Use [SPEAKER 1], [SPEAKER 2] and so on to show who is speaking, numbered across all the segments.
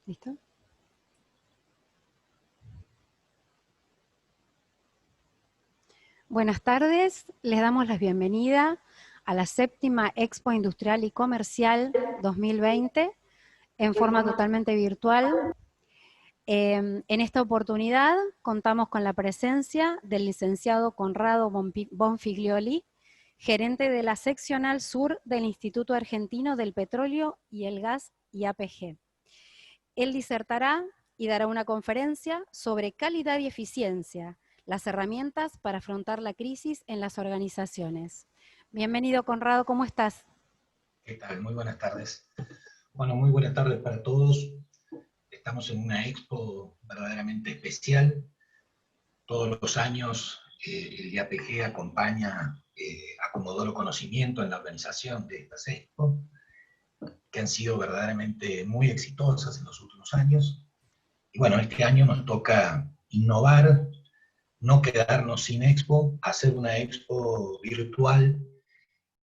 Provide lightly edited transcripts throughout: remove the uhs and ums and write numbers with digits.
[SPEAKER 1] ¿Listo? Buenas tardes, les damos la bienvenida a la séptima Expo Industrial y Comercial 2020 en forma totalmente virtual. En esta oportunidad contamos con la presencia del licenciado Conrado Bonfiglioli, gerente de la seccional sur del Instituto Argentino del Petróleo y el Gas IAPG. Él disertará y dará una conferencia sobre calidad y eficiencia, las herramientas para afrontar la crisis en las organizaciones. Bienvenido, Conrado, ¿cómo estás?
[SPEAKER 2] ¿Qué tal? Muy buenas tardes. Bueno, muy buenas tardes para todos. Estamos en una expo verdaderamente especial. Todos los años el IAPG acompaña a Comodoro Conocimiento en la organización de estas expo, que han sido verdaderamente muy exitosas en los últimos años. Y bueno, este año nos toca innovar, no quedarnos sin expo, hacer una expo virtual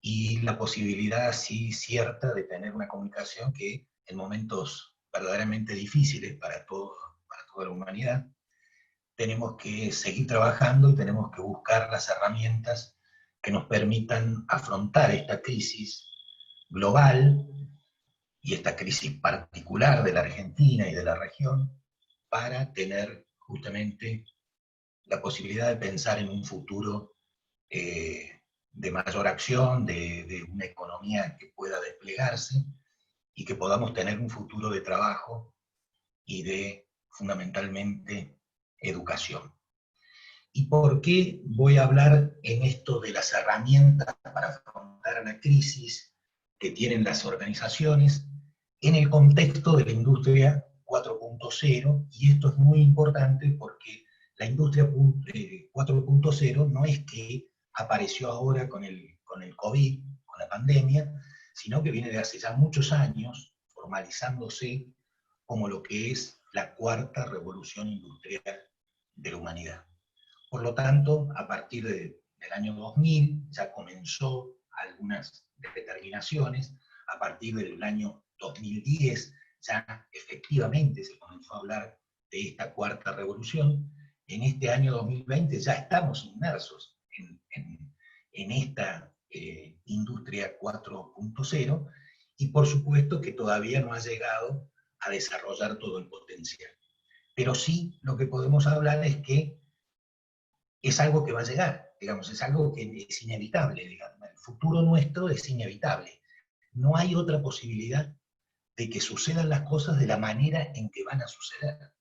[SPEAKER 2] y la posibilidad así cierta de tener una comunicación que en momentos verdaderamente difíciles para toda la humanidad, tenemos que seguir trabajando y tenemos que buscar las herramientas que nos permitan afrontar esta crisis global y esta crisis particular de la Argentina y de la región para tener justamente la posibilidad de pensar en un futuro de mayor acción, de una economía que pueda desplegarse y que podamos tener un futuro de trabajo y de, fundamentalmente, educación. ¿Y por qué voy a hablar en esto de las herramientas para afrontar la crisis que tienen las organizaciones en el contexto de la industria 4.0? Y esto es muy importante porque la industria 4.0 no es que apareció ahora con el COVID, con la pandemia, sino que viene de hace ya muchos años formalizándose como lo que es la cuarta revolución industrial de la humanidad. Por lo tanto, a partir del año 2000 ya comenzó algunas determinaciones, a partir del año 2010 ya efectivamente se comenzó a hablar de esta cuarta revolución. En este año 2020 ya estamos inmersos en esta industria 4.0 y por supuesto que todavía no ha llegado a desarrollar todo el potencial. Pero sí lo que podemos hablar es que es algo que va a llegar, digamos, es algo que es inevitable, digamos. El futuro nuestro es inevitable. No hay otra posibilidad de que sucedan las cosas de la manera en que van a suceder.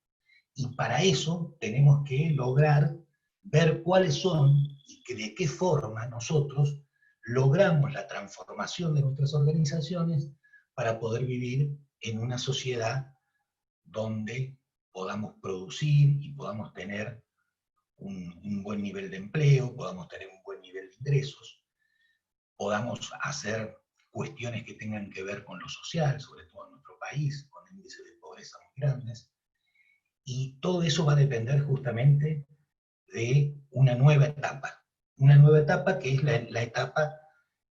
[SPEAKER 2] Y para eso tenemos que lograr ver cuáles son y de qué forma nosotros logramos la transformación de nuestras organizaciones para poder vivir en una sociedad donde podamos producir y podamos tener un buen nivel de empleo, podamos tener un buen nivel de ingresos, podamos hacer cuestiones que tengan que ver con lo social, sobre todo en nuestro país, con índices de pobreza muy grandes. Y todo eso va a depender justamente de una nueva etapa que es la etapa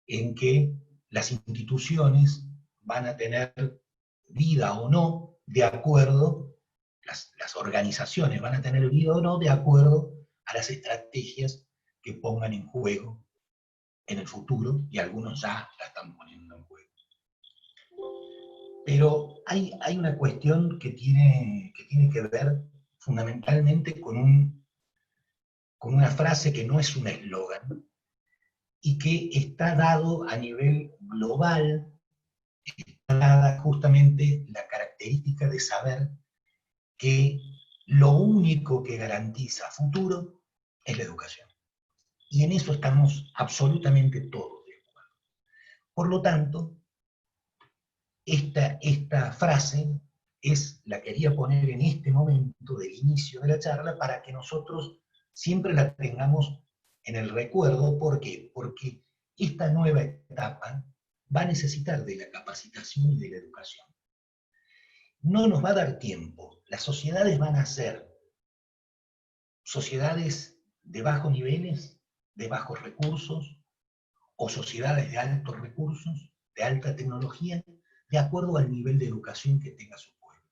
[SPEAKER 2] en que las instituciones van a tener vida o no de acuerdo, las organizaciones van a tener vida o no de acuerdo a las estrategias que pongan en juego en el futuro, y algunos ya la están poniendo en juego. Pero hay una cuestión que tiene que ver fundamentalmente con una frase que no es un eslogan y que está dado a nivel global, está dada justamente la característica de saber que lo único que garantiza futuro es la educación. Y en eso estamos absolutamente todos de acuerdo. Por lo tanto, esta frase la quería poner en este momento del inicio de la charla para que nosotros siempre la tengamos en el recuerdo. ¿Por qué? Porque esta nueva etapa va a necesitar de la capacitación y de la educación. No nos va a dar tiempo. Las sociedades van a ser sociedades de bajos niveles, de bajos recursos, o sociedades de altos recursos, de alta tecnología, de acuerdo al nivel de educación que tenga su pueblo.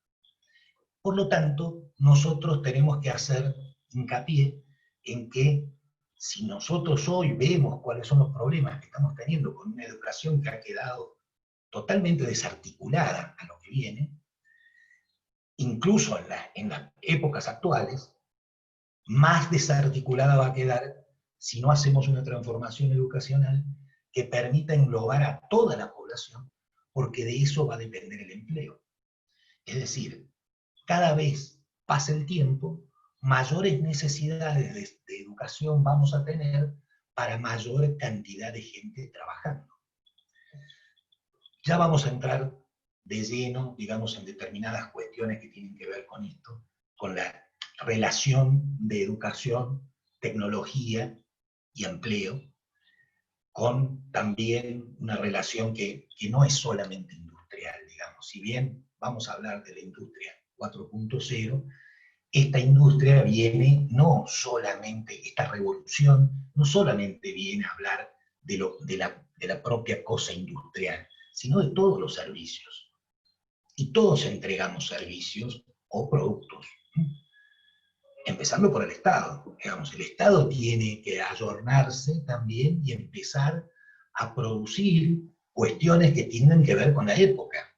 [SPEAKER 2] Por lo tanto, nosotros tenemos que hacer hincapié en que si nosotros hoy vemos cuáles son los problemas que estamos teniendo con una educación que ha quedado totalmente desarticulada a lo que viene, incluso en las épocas actuales, más desarticulada va a quedar si no hacemos una transformación educacional que permita englobar a toda la población, porque de eso va a depender el empleo. Es decir, cada vez pasa el tiempo, mayores necesidades de educación vamos a tener para mayor cantidad de gente trabajando. Ya vamos a entrar de lleno, digamos, en determinadas cuestiones que tienen que ver con esto, con la relación de educación, tecnología y empleo, con también una relación que no es solamente industrial, digamos. Si bien vamos a hablar de la industria 4.0, esta industria viene no solamente, esta revolución, no solamente viene a hablar de la propia cosa industrial, sino de todos los servicios. Y todos entregamos servicios o productos. Empezando por el Estado. Digamos, el Estado tiene que ayornarse también y empezar a producir cuestiones que tienen que ver con la época.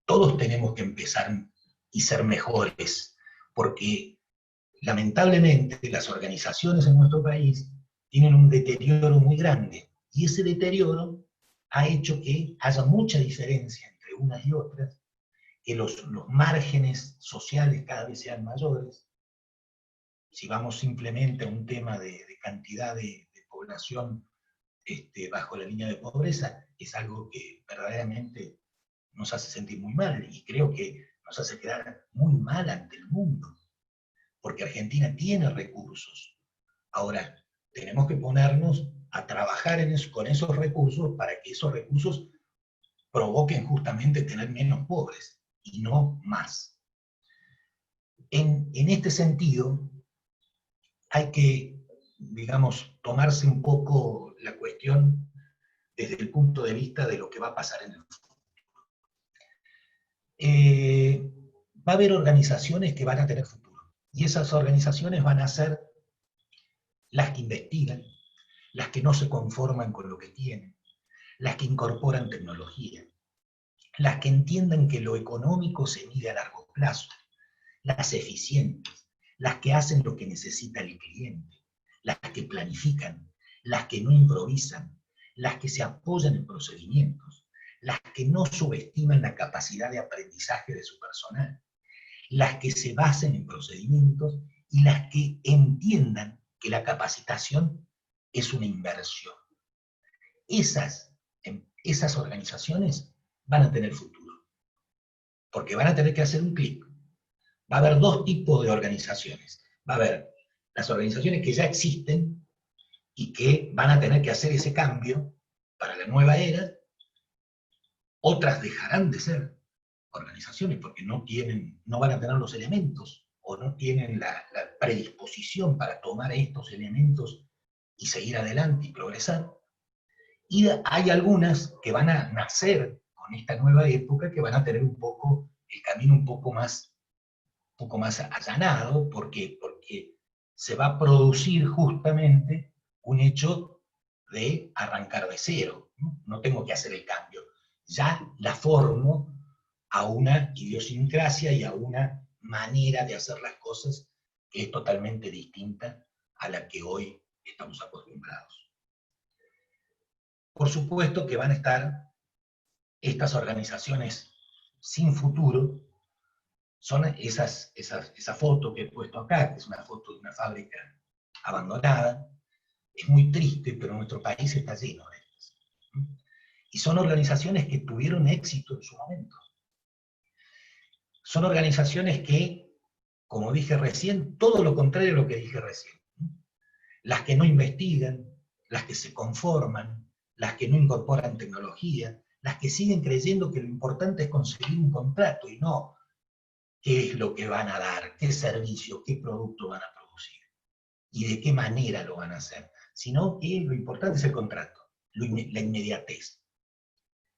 [SPEAKER 2] Todos tenemos que empezar y ser mejores, porque lamentablemente las organizaciones en nuestro país tienen un deterioro muy grande, y ese deterioro ha hecho que haya mucha diferencia entre unas y otras, que los márgenes sociales cada vez sean mayores. Si vamos simplemente a un tema de cantidad de población bajo la línea de pobreza, es algo que verdaderamente nos hace sentir muy mal, y creo que nos hace quedar muy mal ante el mundo, porque Argentina tiene recursos. Ahora, tenemos que ponernos a trabajar con esos recursos para que esos recursos provoquen justamente tener menos pobres, y no más. En este sentido, hay que, digamos, tomarse un poco la cuestión desde el punto de vista de lo que va a pasar en el futuro. Va a haber organizaciones que van a tener futuro, y esas organizaciones van a ser las que investigan, las que no se conforman con lo que tienen, las que incorporan tecnología, las que entiendan que lo económico se mide a largo plazo, las eficientes, las que hacen lo que necesita el cliente, las que planifican, las que no improvisan, las que se apoyan en procedimientos, las que no subestiman la capacidad de aprendizaje de su personal, las que se basen en procedimientos, y las que entiendan que la capacitación es una inversión. Esas organizaciones van a tener futuro, porque van a tener que hacer un clic. Va a haber dos tipos de organizaciones. Va a haber las organizaciones que ya existen y que van a tener que hacer ese cambio para la nueva era. Otras dejarán de ser organizaciones porque no van a tener los elementos, o no tienen la predisposición para tomar estos elementos y seguir adelante y progresar. Y hay algunas que van a nacer con esta nueva época, que van a tener un poco el camino un poco más allanado, porque se va a producir justamente un hecho de arrancar de cero. No tengo que hacer el cambio, ya la formo a una idiosincrasia y a una manera de hacer las cosas que es totalmente distinta a la que hoy estamos acostumbrados. Por supuesto que van a estar estas organizaciones sin futuro. Son esa foto que he puesto acá, que es una foto de una fábrica abandonada. Es muy triste, pero nuestro país está lleno de ellas. Y son organizaciones que tuvieron éxito en su momento. Son organizaciones que, como dije recién, todo lo contrario a lo que dije recién. Las que no investigan, las que se conforman, las que no incorporan tecnología, las que siguen creyendo que lo importante es conseguir un contrato y no qué es lo que van a dar, qué servicio, qué producto van a producir y de qué manera lo van a hacer, sino que lo importante es el contrato, la inmediatez.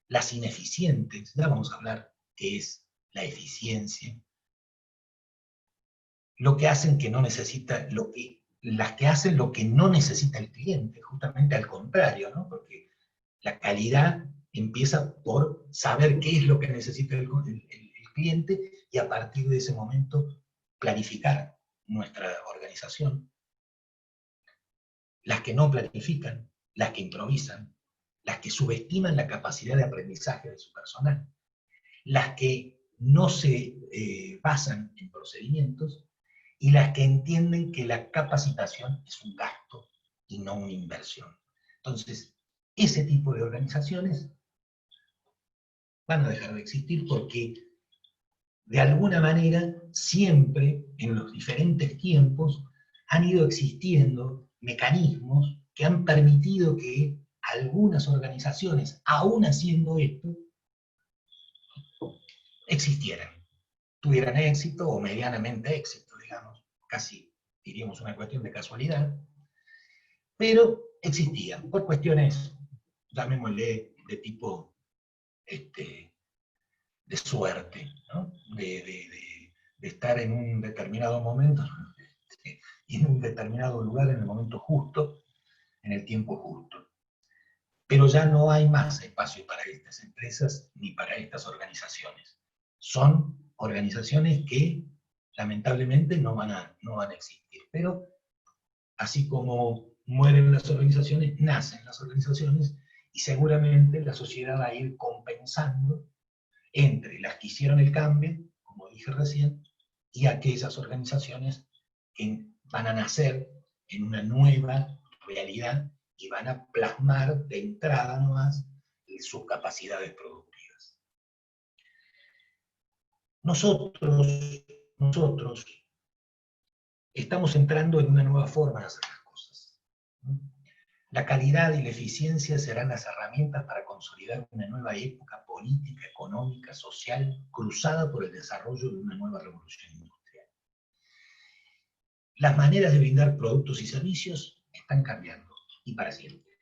[SPEAKER 2] Las ineficientes, ya vamos a hablar qué es la eficiencia, lo que hacen que no necesita, las que hacen lo que no necesita el cliente, justamente al contrario, ¿no? Porque la calidad empieza por saber qué es lo que necesita el cliente y a partir de ese momento planificar nuestra organización. Las que no planifican, las que improvisan, las que subestiman la capacidad de aprendizaje de su personal, las que no se basan en procedimientos y las que entienden que la capacitación es un gasto y no una inversión. Entonces, ese tipo de organizaciones van a dejar de existir porque, de alguna manera, siempre, en los diferentes tiempos, han ido existiendo mecanismos que han permitido que algunas organizaciones, aún haciendo esto, existieran, tuvieran éxito o medianamente éxito, digamos, casi diríamos una cuestión de casualidad, pero existían, por cuestiones, llamémosle, de tipo de suerte, ¿no? de estar en un determinado momento y en un determinado lugar en el momento justo, en el tiempo justo. Pero ya no hay más espacio para estas empresas ni para estas organizaciones. Son organizaciones que lamentablemente no van a existir. Pero así como mueren las organizaciones, nacen las organizaciones y seguramente la sociedad va a ir compensando entre las que hicieron el cambio, como dije recién, y aquellas organizaciones que van a nacer en una nueva realidad y van a plasmar de entrada nomás sus capacidades productivas. Nosotros estamos entrando en una nueva forma de hacer las cosas. La calidad y la eficiencia serán las herramientas para consolidar una nueva época política, económica, social, cruzada por el desarrollo de una nueva revolución industrial. Las maneras de brindar productos y servicios están cambiando, y para siempre.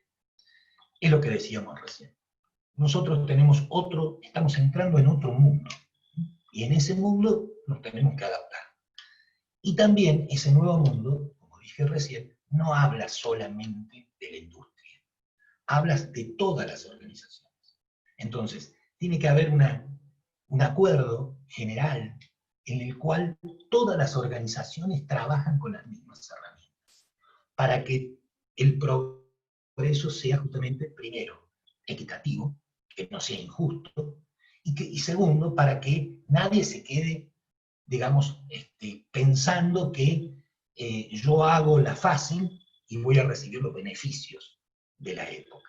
[SPEAKER 2] Es lo que decíamos recién. Nosotros estamos entrando en otro mundo, y en ese mundo nos tenemos que adaptar. Y también ese nuevo mundo, como dije recién, no habla solamente de la industria, habla de todas las organizaciones. Entonces, tiene que haber un acuerdo general en el cual todas las organizaciones trabajan con las mismas herramientas, para que el progreso sea justamente, primero, equitativo, que no sea injusto, y segundo, para que nadie se quede, digamos, pensando que yo hago la fácil y voy a recibir los beneficios de la época.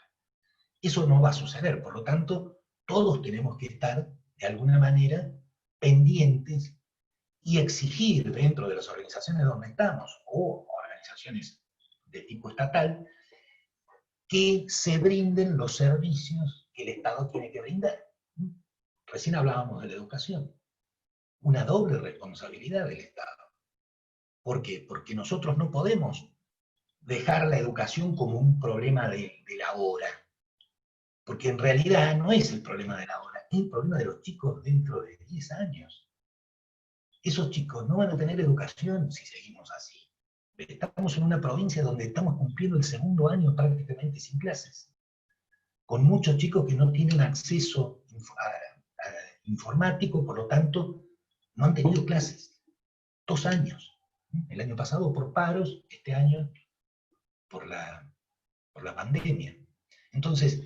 [SPEAKER 2] Eso no va a suceder, por lo tanto, todos tenemos que estar, de alguna manera, pendientes y exigir dentro de las organizaciones donde estamos, o organizaciones de tipo estatal, que se brinden los servicios que el Estado tiene que brindar. Recién hablábamos de la educación, una doble responsabilidad del Estado. ¿Por qué? Porque nosotros no podemos dejar la educación como un problema de la hora, porque en realidad no es el problema de la hora, es el problema de los chicos dentro de 10 años. Esos chicos no van a tener educación si seguimos así. Estamos en una provincia donde estamos cumpliendo el segundo año prácticamente sin clases, con muchos chicos que no tienen acceso informático, por lo tanto, no han tenido clases. 2 años. El año pasado por paros, este año por la pandemia. Entonces,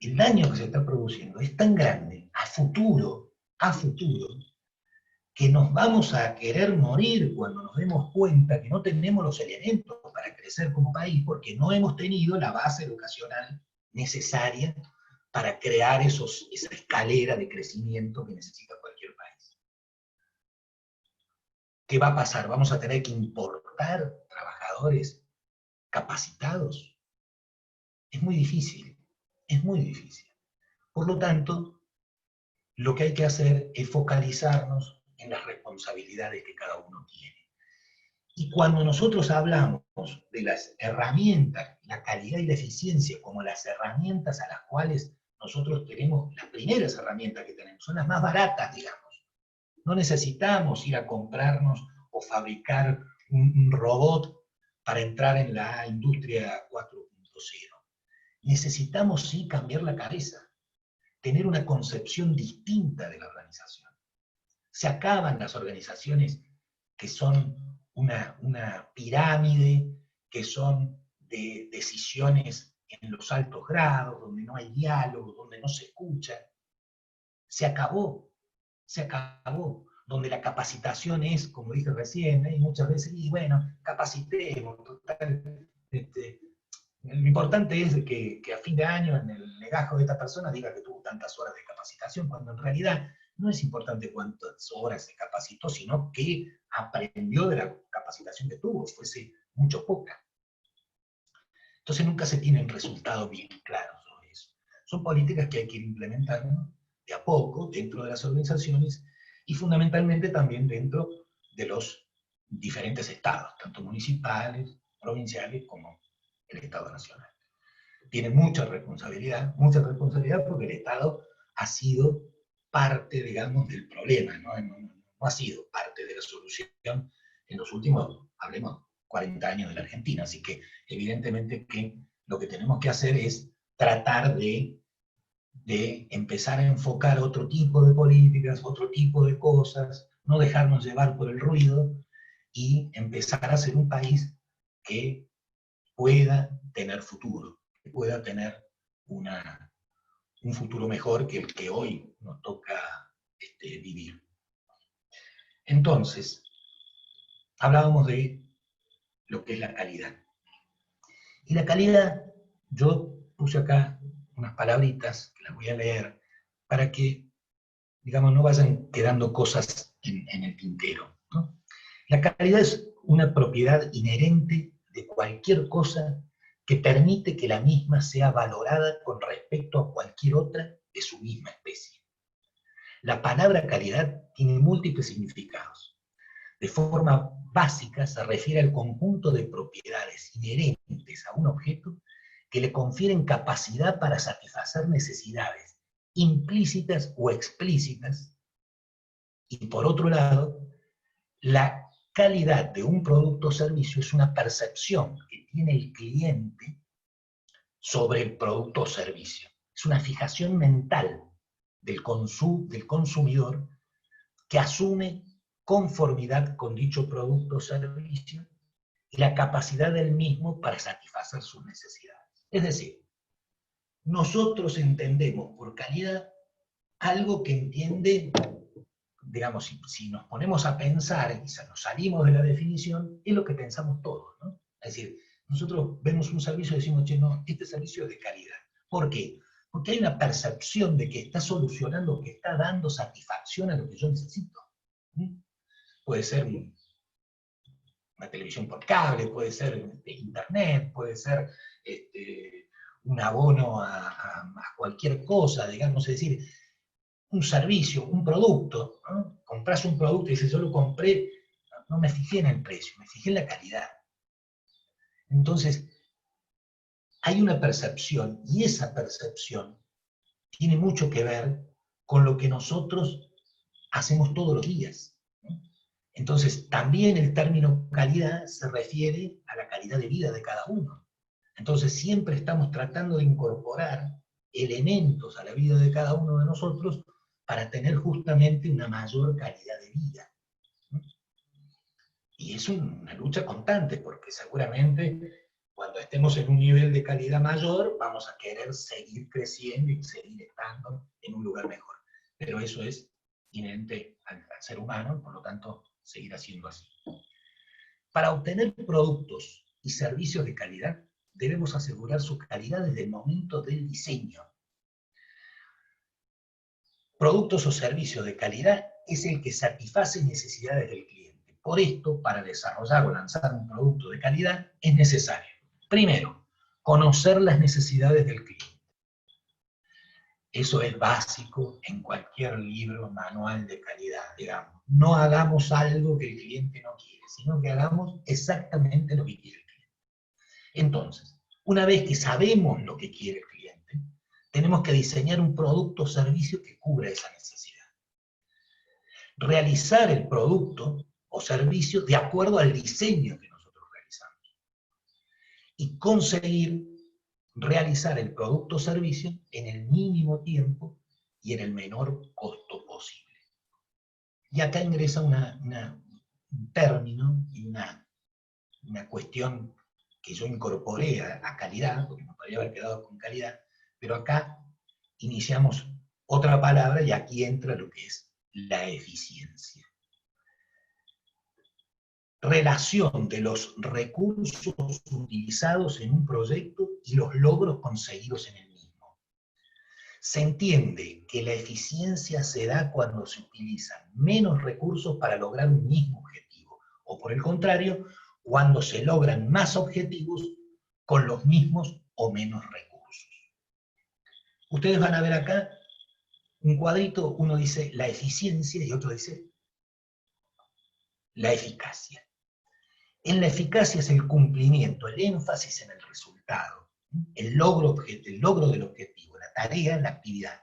[SPEAKER 2] el daño que se está produciendo es tan grande a futuro, que nos vamos a querer morir cuando nos demos cuenta que no tenemos los elementos para crecer como país, porque no hemos tenido la base educacional necesaria para crear esa escalera de crecimiento que necesita cualquier país. ¿Qué va a pasar? ¿Vamos a tener que importar trabajadores capacitados? Es muy difícil, es muy difícil. Por lo tanto, lo que hay que hacer es focalizarnos en las responsabilidades que cada uno tiene. Y cuando nosotros hablamos de las herramientas, la calidad y la eficiencia como las herramientas a las cuales nosotros tenemos, las primeras herramientas que tenemos, son las más baratas, digamos. No necesitamos ir a comprarnos o fabricar un robot para entrar en la industria 4.0. Necesitamos sí cambiar la cabeza, tener una concepción distinta de la organización. Se acaban las organizaciones que son una pirámide, que son de decisiones en los altos grados, donde no hay diálogo, donde no se escucha. Se acabó. Donde la capacitación es, como dije recién, y muchas veces, y bueno, capacitemos, total, lo importante es que a fin de año en el legajo de esta persona diga que tuvo tantas horas de capacitación, cuando en realidad no es importante cuántas horas se capacitó, sino que aprendió de la capacitación que tuvo, fuese mucho o poca. Entonces nunca se tienen resultados bien claros sobre eso. Son políticas que hay que ir implementando de a poco dentro de las organizaciones y fundamentalmente también dentro de los diferentes estados, tanto municipales, provinciales como el Estado Nacional. Tiene mucha responsabilidad porque el Estado ha sido parte, digamos, del problema, no ha sido parte de la solución en los últimos, hablemos, 40 años de la Argentina. Así que evidentemente que lo que tenemos que hacer es tratar de empezar a enfocar otro tipo de políticas, otro tipo de cosas, no dejarnos llevar por el ruido y empezar a ser un país que pueda tener futuro, que pueda tener un futuro mejor que el que hoy nos toca vivir. Entonces, hablábamos de lo que es la calidad. Y la calidad, yo puse acá unas palabritas que las voy a leer para que, digamos, no vayan quedando cosas en el tintero, ¿no? La calidad es una propiedad inherente de cualquier cosa que permite que la misma sea valorada con respecto a cualquier otra de su misma especie. La palabra calidad tiene múltiples significados. De forma básica se refiere al conjunto de propiedades inherentes a un objeto que le confieren capacidad para satisfacer necesidades implícitas o explícitas. Y por otro lado, la calidad de un producto o servicio es una percepción que tiene el cliente sobre el producto o servicio. Es una fijación mental del consumidor que asume conformidad con dicho producto o servicio y la capacidad del mismo para satisfacer sus necesidades. Es decir, nosotros entendemos por calidad algo que entiende, digamos, si nos ponemos a pensar y nos salimos de la definición, es lo que pensamos todos, ¿no? Es decir, nosotros vemos un servicio y decimos, che, no, este servicio es de calidad. ¿Por qué? Porque hay una percepción de que está solucionando, que está dando satisfacción a lo que yo necesito. Puede ser una televisión por cable, puede ser internet, puede ser un abono a cualquier cosa, digamos, es decir, un servicio, un producto, ¿no? Compras un producto y dices, yo lo compré, no me fijé en el precio, me fijé en la calidad. Entonces, hay una percepción, y esa percepción tiene mucho que ver con lo que nosotros hacemos todos los días, ¿no? Entonces, también el término calidad se refiere a la calidad de vida de cada uno. Entonces, siempre estamos tratando de incorporar elementos a la vida de cada uno de nosotros para tener justamente una mayor calidad de vida. Y es una lucha constante, porque seguramente cuando estemos en un nivel de calidad mayor, vamos a querer seguir creciendo y seguir estando en un lugar mejor. Pero eso es inherente al ser humano, por lo tanto, seguirá siendo así. Para obtener productos y servicios de calidad, debemos asegurar su calidad desde el momento del diseño. Productos o servicios de calidad es el que satisface necesidades del cliente. Por esto, para desarrollar o lanzar un producto de calidad, es necesario, primero, conocer las necesidades del cliente. Eso es básico en cualquier libro, manual de calidad, digamos. No hagamos algo que el cliente no quiere, sino que hagamos exactamente lo que quiere el cliente. Entonces, una vez que sabemos lo que quiere el cliente, tenemos que diseñar un producto o servicio que cubra esa necesidad. Realizar el producto o servicio de acuerdo al diseño que nosotros realizamos. Y conseguir realizar el producto o servicio en el mínimo tiempo y en el menor costo posible. Y acá ingresa un término y una cuestión que yo incorporé a calidad, porque me podría haber quedado con calidad, pero acá iniciamos otra palabra y aquí entra lo que es la eficiencia. Relación de los recursos utilizados en un proyecto y los logros conseguidos en el mismo. Se entiende que la eficiencia se da cuando se utilizan menos recursos para lograr un mismo objetivo, o por el contrario, cuando se logran más objetivos con los mismos o menos recursos. Ustedes van a ver acá un cuadrito, uno dice la eficiencia y otro dice la eficacia. En la eficacia es el cumplimiento, el énfasis en el resultado, el logro del objetivo, la tarea, la actividad.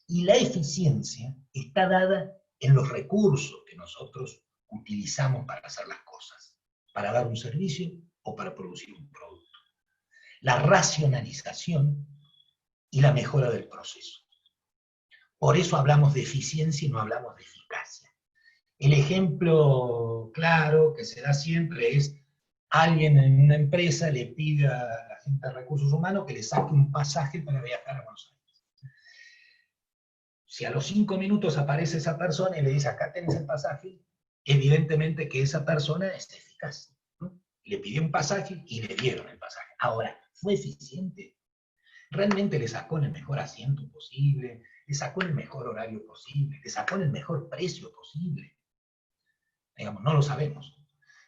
[SPEAKER 2] Y la eficiencia está dada en los recursos que nosotros utilizamos para hacer las cosas, para dar un servicio o para producir un producto. La racionalización y la mejora del proceso. Por eso hablamos de eficiencia y no hablamos de eficacia. El ejemplo claro que se da siempre es alguien en una empresa le pide a la gente de recursos humanos que le saque un pasaje para viajar a Buenos Aires. Si a los 5 minutos aparece esa persona y le dice, acá tenés el pasaje, evidentemente que esa persona es eficaz, ¿no? Le pidió un pasaje y le dieron el pasaje. Ahora, ¿fue eficiente? ¿Realmente le sacó en el mejor asiento posible? ¿Le sacó en el mejor horario posible? ¿Le sacó en el mejor precio posible? Digamos, no lo sabemos.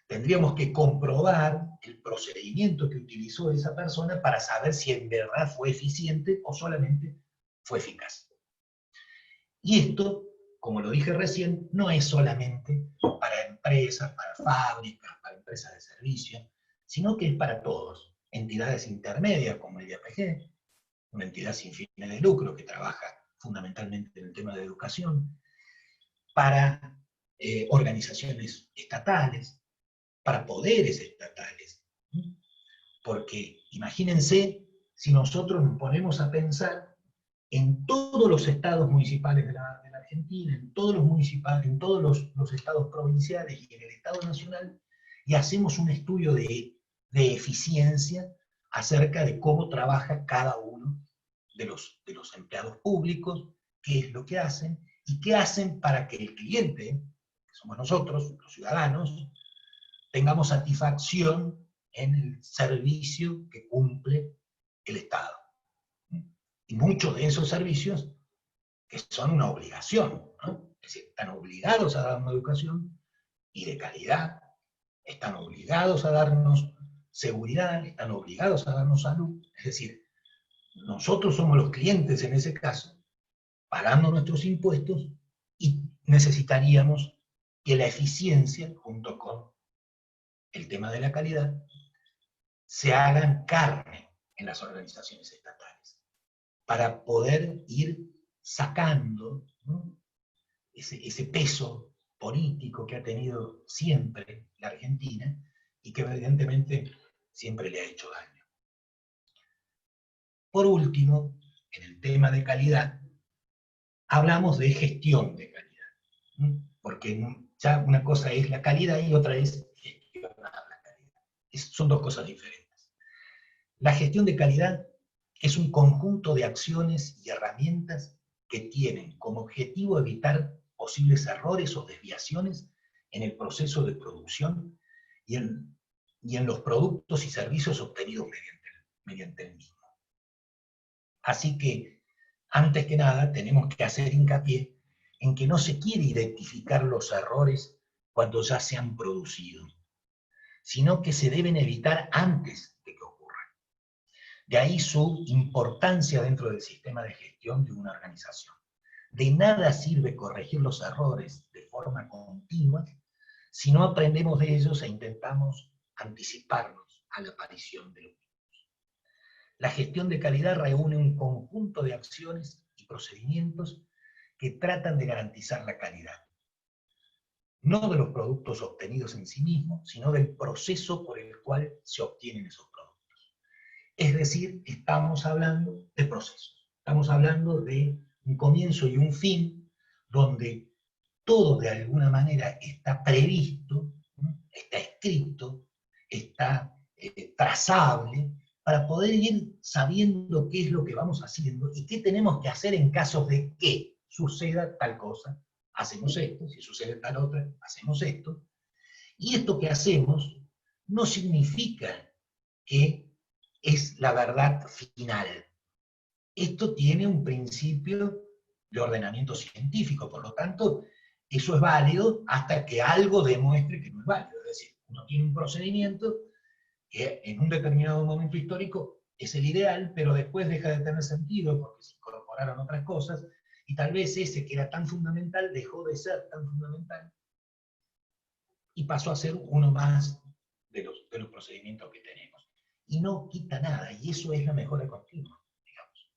[SPEAKER 2] Tendríamos que comprobar el procedimiento que utilizó esa persona para saber si en verdad fue eficiente o solamente fue eficaz. Y esto, como lo dije recién, no es solamente para empresas, para fábricas, para empresas de servicio, sino que es para todos. Entidades intermedias como el IAPG, una entidad sin fines de lucro que trabaja fundamentalmente en el tema de educación, para organizaciones estatales, para poderes estatales. Porque imagínense si nosotros nos ponemos a pensar en todos los estados municipales de la Argentina, en todos los estados provinciales y en el Estado Nacional, y hacemos un estudio de eficiencia acerca de cómo trabaja cada uno de los empleados públicos, qué es lo que hacen, y qué hacen para que el cliente, que somos nosotros, los ciudadanos, tengamos satisfacción en el servicio que cumple el Estado. Y muchos de esos servicios que son una obligación, ¿no? Es decir, están obligados a dar una educación y de calidad, están obligados a darnos seguridad, están obligados a darnos salud. Es decir, nosotros somos los clientes en ese caso, pagando nuestros impuestos, y necesitaríamos que la eficiencia, junto con el tema de la calidad, se hagan carne en las organizaciones estatales, para poder ir sacando, ¿no?, ese peso político que ha tenido siempre la Argentina y que evidentemente siempre le ha hecho daño. Por último, en el tema de calidad, hablamos de gestión de calidad, ¿no? Porque ya una cosa es la calidad y otra es gestionar la calidad. Son dos cosas diferentes. La gestión de calidad es un conjunto de acciones y herramientas que tienen como objetivo evitar posibles errores o desviaciones en el proceso de producción y en los productos y servicios obtenidos mediante el mismo. Así que, antes que nada, tenemos que hacer hincapié en que no se quiere identificar los errores cuando ya se han producido, sino que se deben evitar antes de que ocurran. De ahí su importancia dentro del sistema de gestión de una organización. De nada sirve corregir los errores de forma continua si no aprendemos de ellos e intentamos anticiparnos a la aparición de los mismos. La gestión de calidad reúne un conjunto de acciones y procedimientos que tratan de garantizar la calidad. no de los productos obtenidos en sí mismos, sino del proceso por el cual se obtienen esos productos. Es decir, estamos hablando de procesos, estamos hablando de un comienzo y un fin, donde todo de alguna manera está previsto, está escrito, está trazable, para poder ir sabiendo qué es lo que vamos haciendo y qué tenemos que hacer en caso de que suceda tal cosa. Hacemos esto, si sucede tal otra, hacemos esto. Y esto que hacemos no significa que es la verdad final. Esto tiene un principio de ordenamiento científico, por lo tanto, eso es válido hasta que algo demuestre que no es válido. Es decir, uno tiene un procedimiento que en un determinado momento histórico es el ideal, pero después deja de tener sentido porque se incorporaron otras cosas, y tal vez ese que era tan fundamental dejó de ser tan fundamental y pasó a ser uno más de los procedimientos que tenemos. Y no quita nada, y eso es la mejora continua, digamos.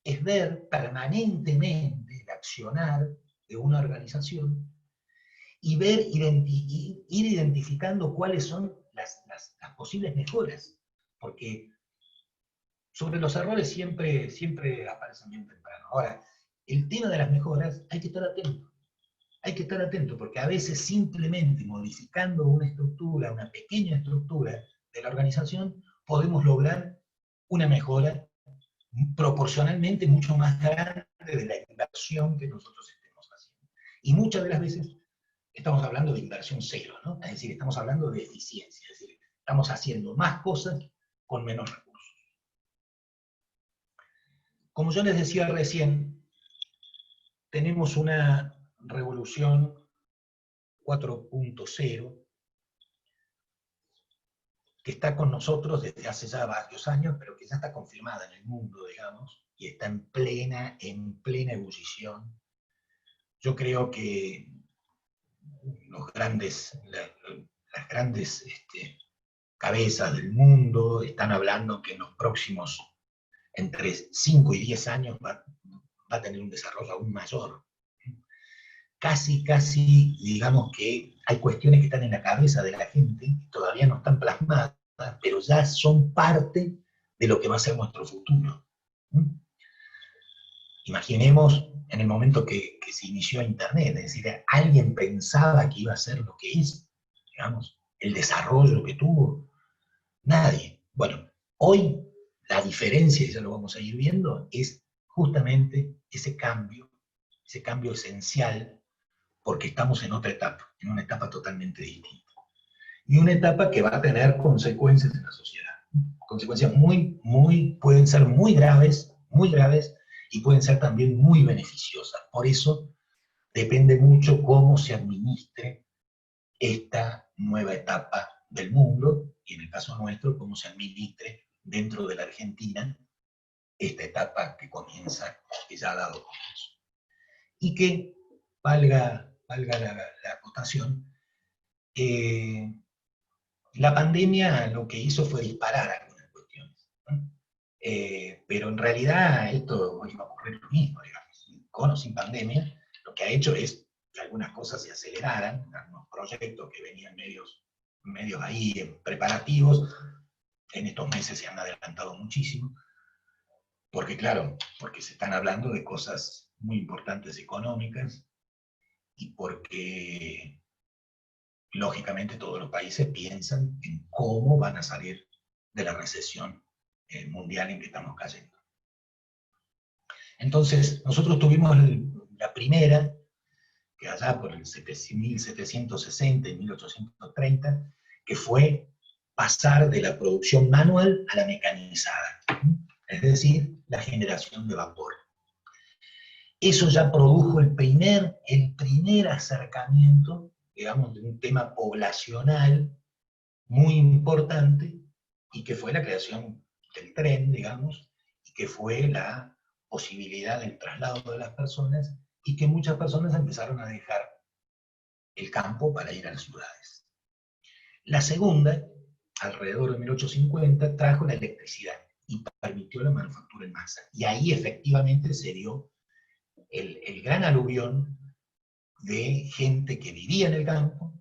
[SPEAKER 2] Es ver permanentemente el accionar de una organización y ver, ir identificando cuáles son las posibles mejoras, porque sobre los errores siempre aparecen bien temprano. Ahora, el tema de las mejoras hay que estar atento, porque a veces simplemente modificando una estructura, una pequeña estructura de la organización, podemos lograr una mejora proporcionalmente mucho más grande de la inversión que nosotros estemos haciendo. Y muchas de las veces estamos hablando de inversión cero, ¿no? Es decir, estamos hablando de eficiencia, es decir, estamos haciendo más cosas con menos recursos. Como yo les decía recién, tenemos una revolución 4.0 que está con nosotros desde hace ya varios años, pero que ya está confirmada en el mundo, digamos, y está en plena ebullición. Yo creo que las grandes cabezas del mundo están hablando que en los próximos entre 5 y 10 años va a tener un desarrollo aún mayor. Casi, digamos que hay cuestiones que están en la cabeza de la gente, que todavía no están plasmadas, pero ya son parte de lo que va a ser nuestro futuro. Imaginemos en el momento que se inició Internet, es decir, alguien pensaba que iba a ser lo que es, digamos, el desarrollo que tuvo. Nadie. Bueno, hoy la diferencia, y ya lo vamos a ir viendo, es justamente ese cambio esencial, porque estamos en otra etapa, en una etapa totalmente distinta. Y una etapa que va a tener consecuencias en la sociedad. Consecuencias pueden ser muy graves, y pueden ser también muy beneficiosas. Por eso depende mucho cómo se administre esta nueva etapa del mundo, y en el caso nuestro, cómo se administre dentro de la Argentina esta etapa que comienza, que ya ha dado comienzo. Y que, valga la acotación, la pandemia lo que hizo fue disparar algunas cuestiones, ¿no? Pero en realidad esto iba a ocurrir lo mismo, digamos, con o sin pandemia. Lo que ha hecho es que algunas cosas se aceleraran, algunos proyectos que venían medios ahí preparativos, en estos meses se han adelantado muchísimo, porque claro, porque se están hablando de cosas muy importantes económicas, y porque lógicamente todos los países piensan en cómo van a salir de la recesión mundial en que estamos cayendo. Entonces, nosotros tuvimos la primera, que allá por el 1760 y 1830, que fue pasar de la producción manual a la mecanizada, es decir, la generación de vapor. Eso ya produjo el primer acercamiento, digamos, de un tema poblacional muy importante, y que fue la creación del tren, digamos, y que fue la posibilidad del traslado de las personas, y que muchas personas empezaron a dejar el campo para ir a las ciudades. La segunda, alrededor de 1850, trajo la electricidad y permitió la manufactura en masa. Y ahí efectivamente se dio el gran aluvión de gente que vivía en el campo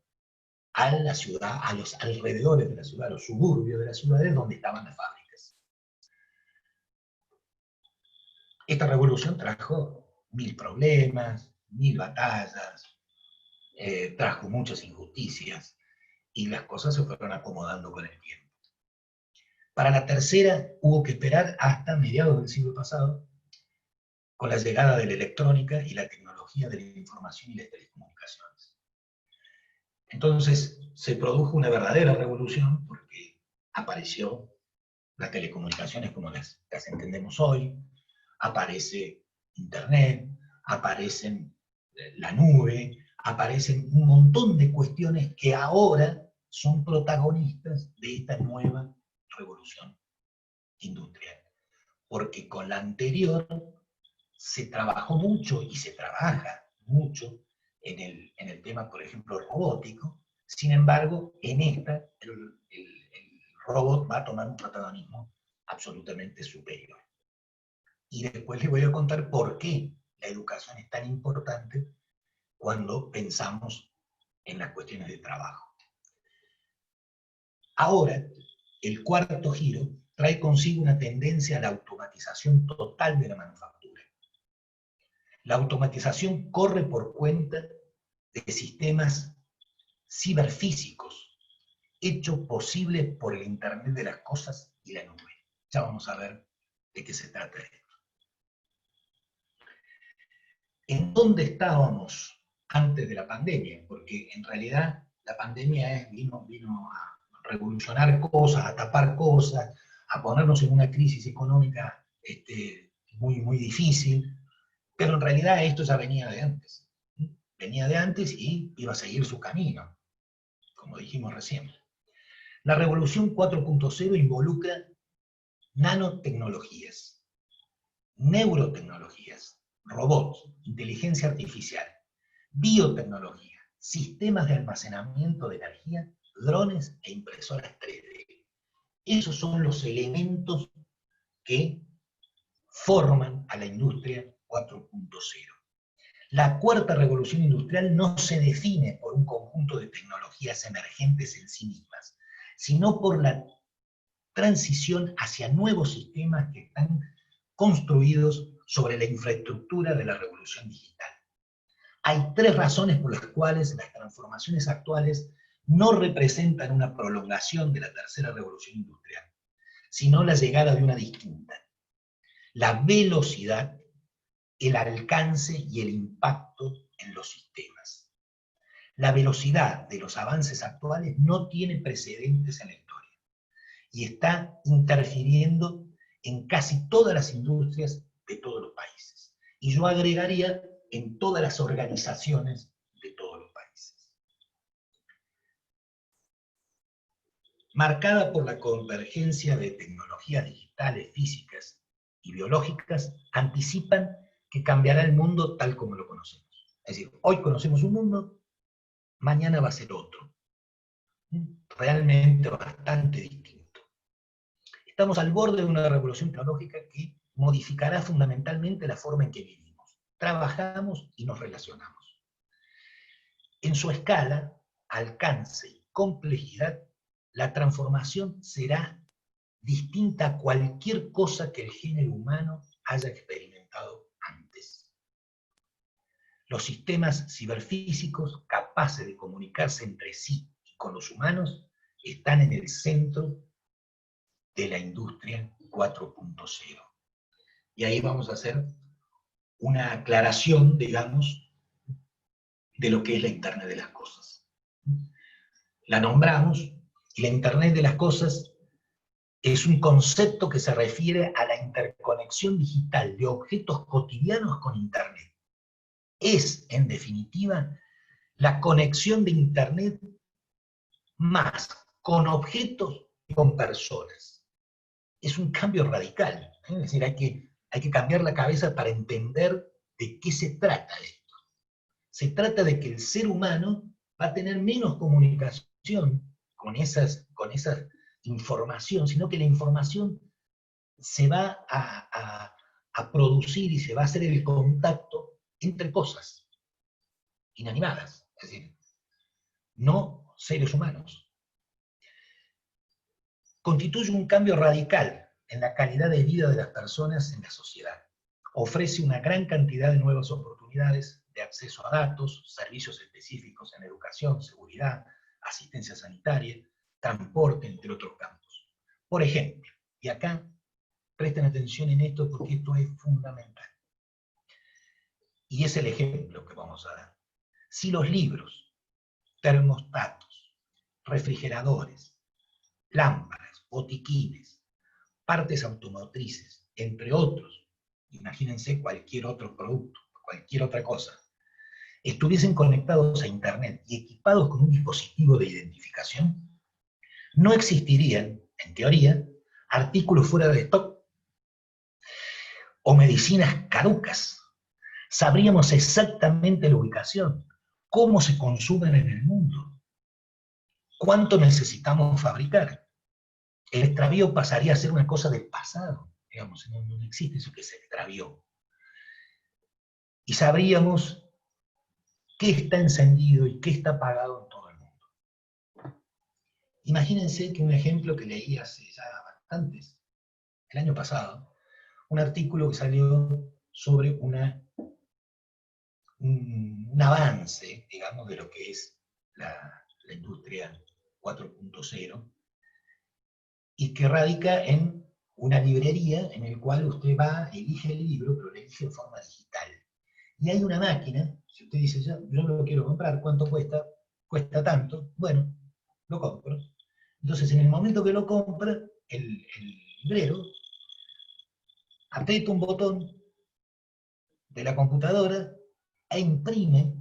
[SPEAKER 2] a la ciudad, a los alrededores de la ciudad, a los suburbios de las ciudades donde estaban las fábricas. Esta revolución trajo 1000 problemas, 1000 batallas, trajo muchas injusticias, y las cosas se fueron acomodando con el tiempo. Para la tercera hubo que esperar hasta mediados del siglo pasado, con la llegada de la electrónica y la tecnología de la información y las telecomunicaciones. Entonces se produjo una verdadera revolución porque apareció las telecomunicaciones como las entendemos hoy, aparece Internet, aparecen la nube, aparecen un montón de cuestiones que ahora son protagonistas de esta nueva revolución industrial. Porque con la anterior se trabajó mucho y se trabaja mucho en el tema, por ejemplo, robótico. Sin embargo, en esta el robot va a tomar un protagonismo absolutamente superior. Y después les voy a contar por qué la educación es tan importante cuando pensamos en las cuestiones de trabajo. Ahora, el cuarto giro trae consigo una tendencia a la automatización total de la manufactura. La automatización corre por cuenta de sistemas ciberfísicos, hechos posibles por el Internet de las cosas y la nube. Ya vamos a ver de qué se trata esto. ¿En dónde estábamos antes de la pandemia? Porque en realidad la pandemia vino a revolucionar cosas, a tapar cosas, a ponernos en una crisis económica muy difícil, pero en realidad esto ya venía de antes. Venía de antes y iba a seguir su camino, como dijimos recién. La revolución 4.0 involucra nanotecnologías, neurotecnologías, robots, inteligencia artificial, biotecnología, sistemas de almacenamiento de energía, drones e impresoras 3D. Esos son los elementos que forman a la industria 4.0. La cuarta revolución industrial no se define por un conjunto de tecnologías emergentes en sí mismas, sino por la transición hacia nuevos sistemas que están construidos sobre la infraestructura de la revolución digital. Hay 3 razones por las cuales las transformaciones actuales no representan una prolongación de la tercera revolución industrial, sino la llegada de una distinta. La velocidad, el alcance y el impacto en los sistemas. La velocidad de los avances actuales no tiene precedentes en la historia y está interfiriendo en casi todas las industrias de todos los países. Y yo agregaría en todas las organizaciones de todos los países. Marcada por la convergencia de tecnologías digitales, físicas y biológicas, anticipan que cambiará el mundo tal como lo conocemos. Es decir, hoy conocemos un mundo, mañana va a ser otro. Realmente bastante distinto. Estamos al borde de una revolución tecnológica que modificará fundamentalmente la forma en que vivimos, trabajamos y nos relacionamos. En su escala, alcance y complejidad, la transformación será distinta a cualquier cosa que el género humano haya experimentado antes. Los sistemas ciberfísicos capaces de comunicarse entre sí y con los humanos están en el centro de la industria 4.0. Y ahí vamos a hacer una aclaración, digamos, de lo que es la Internet de las Cosas. La nombramos, y la Internet de las Cosas es un concepto que se refiere a la interconexión digital de objetos cotidianos con Internet. Es, en definitiva, la conexión de Internet más con objetos que con personas. Es un cambio radical. Es decir, hay que cambiar la cabeza para entender de qué se trata esto. Se trata de que el ser humano va a tener menos comunicación con esa información, sino que la información se va a producir y se va a hacer el contacto entre cosas. inanimadas, es decir, no seres humanos. Constituye un cambio radical en la calidad de vida de las personas en la sociedad. Ofrece una gran cantidad de nuevas oportunidades de acceso a datos, servicios específicos en educación, seguridad, asistencia sanitaria, transporte, entre otros campos. Por ejemplo, y acá presten atención en esto porque esto es fundamental. Y es el ejemplo que vamos a dar. Si los libros, termostatos, refrigeradores, lámparas, botiquines, partes automotrices, entre otros, imagínense cualquier otro producto, cualquier otra cosa, estuviesen conectados a Internet y equipados con un dispositivo de identificación, no existirían, en teoría, artículos fuera de stock o medicinas caducas. Sabríamos exactamente la ubicación, cómo se consumen en el mundo, cuánto necesitamos fabricar. El extravío pasaría a ser una cosa del pasado, digamos, no existe eso que se extravió. Y sabríamos qué está encendido y qué está apagado en todo el mundo. Imagínense que un ejemplo que leí hace ya bastantes, el año pasado, un artículo que salió sobre un avance, digamos, de lo que es la industria 4.0, y que radica en una librería en el cual usted va, elige el libro, pero lo elige de forma digital. Y hay una máquina, si usted dice, yo no lo quiero comprar, ¿cuánto cuesta? Cuesta tanto, bueno, lo compro. Entonces, en el momento que lo compra, el librero aprieta un botón de la computadora e imprime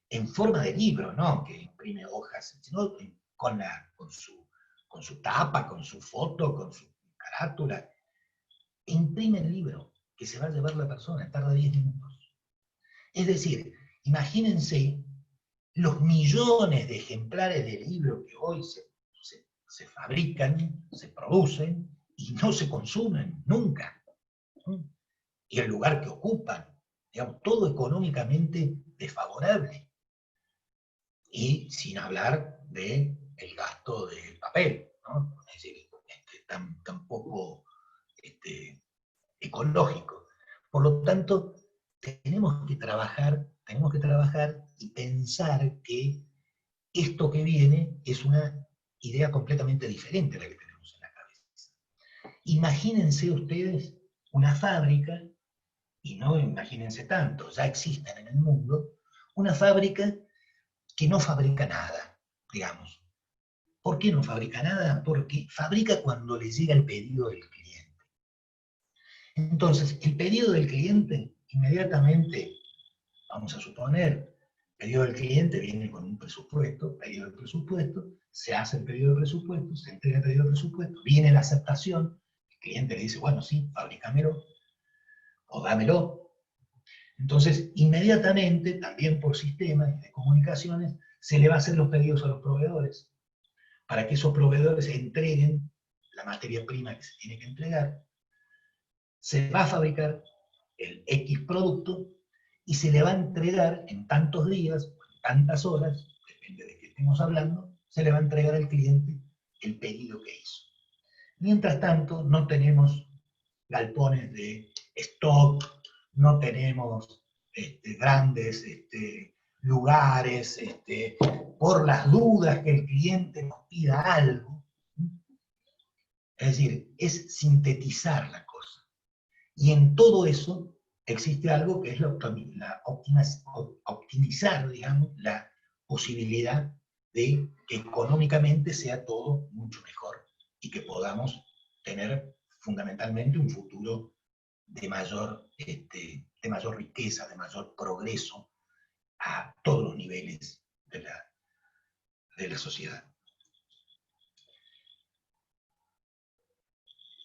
[SPEAKER 2] en forma de libro, no que imprime hojas, sino con su tapa, con su foto, con su carátula, e imprime el libro que se va a llevar la persona, tarda 10 minutos. Es decir, imagínense los millones de ejemplares de libros que hoy se fabrican, se producen y no se consumen nunca. Y el lugar que ocupan, digamos, todo económicamente desfavorable. Y sin hablar del gasto del papel, ¿no? Es decir, tan poco ecológico. Por lo tanto, tenemos que trabajar y pensar que esto que viene es una idea completamente diferente a la que tenemos en la cabeza. Imagínense ustedes una fábrica, y no imagínense tanto, ya existen en el mundo, una fábrica que no fabrica nada, digamos. ¿Por qué no fabrica nada? Porque fabrica cuando le llega el pedido del cliente. Entonces, el pedido del cliente, inmediatamente, vamos a suponer, el pedido del cliente viene con un presupuesto, pedido del presupuesto, se hace el pedido del presupuesto, se entrega el pedido del presupuesto, viene la aceptación, el cliente le dice, bueno, sí, fabrícamelo, o dámelo. Entonces, inmediatamente, también por sistemas de comunicaciones, se le va a hacer los pedidos a los proveedores, para que esos proveedores entreguen la materia prima que se tiene que entregar. Se va a fabricar el X producto y se le va a entregar en tantos días, en tantas horas, depende de qué estemos hablando, se le va a entregar al cliente el pedido que hizo. Mientras tanto, no tenemos galpones de stock, no tenemos grandes lugares, por las dudas que el cliente nos pida algo. Es decir, es sintetizar la cosa. Y en todo eso existe algo que es optimizar, digamos, la posibilidad de que económicamente sea todo mucho mejor y que podamos tener fundamentalmente un futuro de mayor riqueza, de mayor progreso a todos los niveles de la sociedad.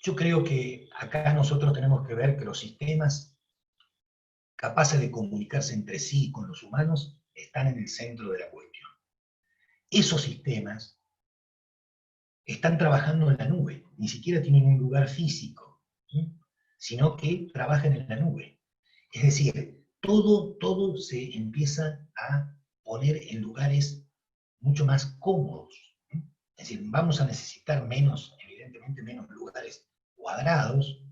[SPEAKER 2] Yo creo que acá nosotros tenemos que ver que los sistemas capaces de comunicarse entre sí con los humanos están en el centro de la cuestión. Esos sistemas están trabajando en la nube, ni siquiera tienen un lugar físico, sino que trabajan en la nube. Es decir, todo se empieza a poner en lugares mucho más cómodos. Es decir, vamos a necesitar evidentemente menos lugares cuadrados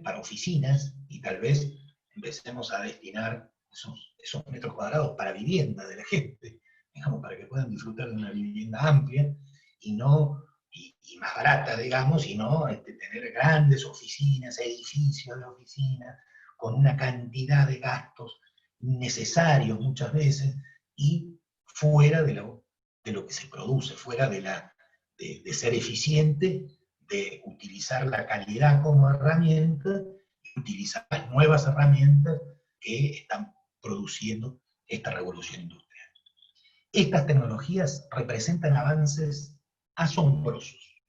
[SPEAKER 2] para oficinas, y tal vez empecemos a destinar esos metros cuadrados para vivienda de la gente, digamos, para que puedan disfrutar de una vivienda amplia y más barata, digamos, y no tener grandes oficinas, edificios de oficinas, con una cantidad de gastos necesarios muchas veces, y fuera de lo que se produce, fuera de ser eficiente, de utilizar la calidad como herramienta, y utilizar las nuevas herramientas que están produciendo esta revolución industrial. Estas tecnologías representan avances asombrosos,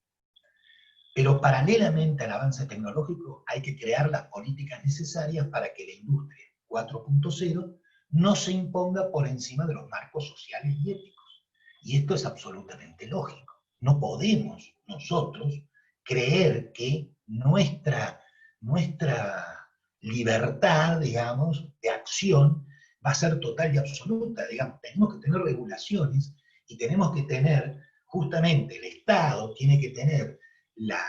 [SPEAKER 2] pero paralelamente al avance tecnológico hay que crear las políticas necesarias para que la industria 4.0 no se imponga por encima de los marcos sociales y éticos. Y esto es absolutamente lógico. No podemos nosotros creer que nuestra libertad, digamos, de acción va a ser total y absoluta. Digamos, tenemos que tener regulaciones y tenemos que tener, justamente, el Estado tiene que tener la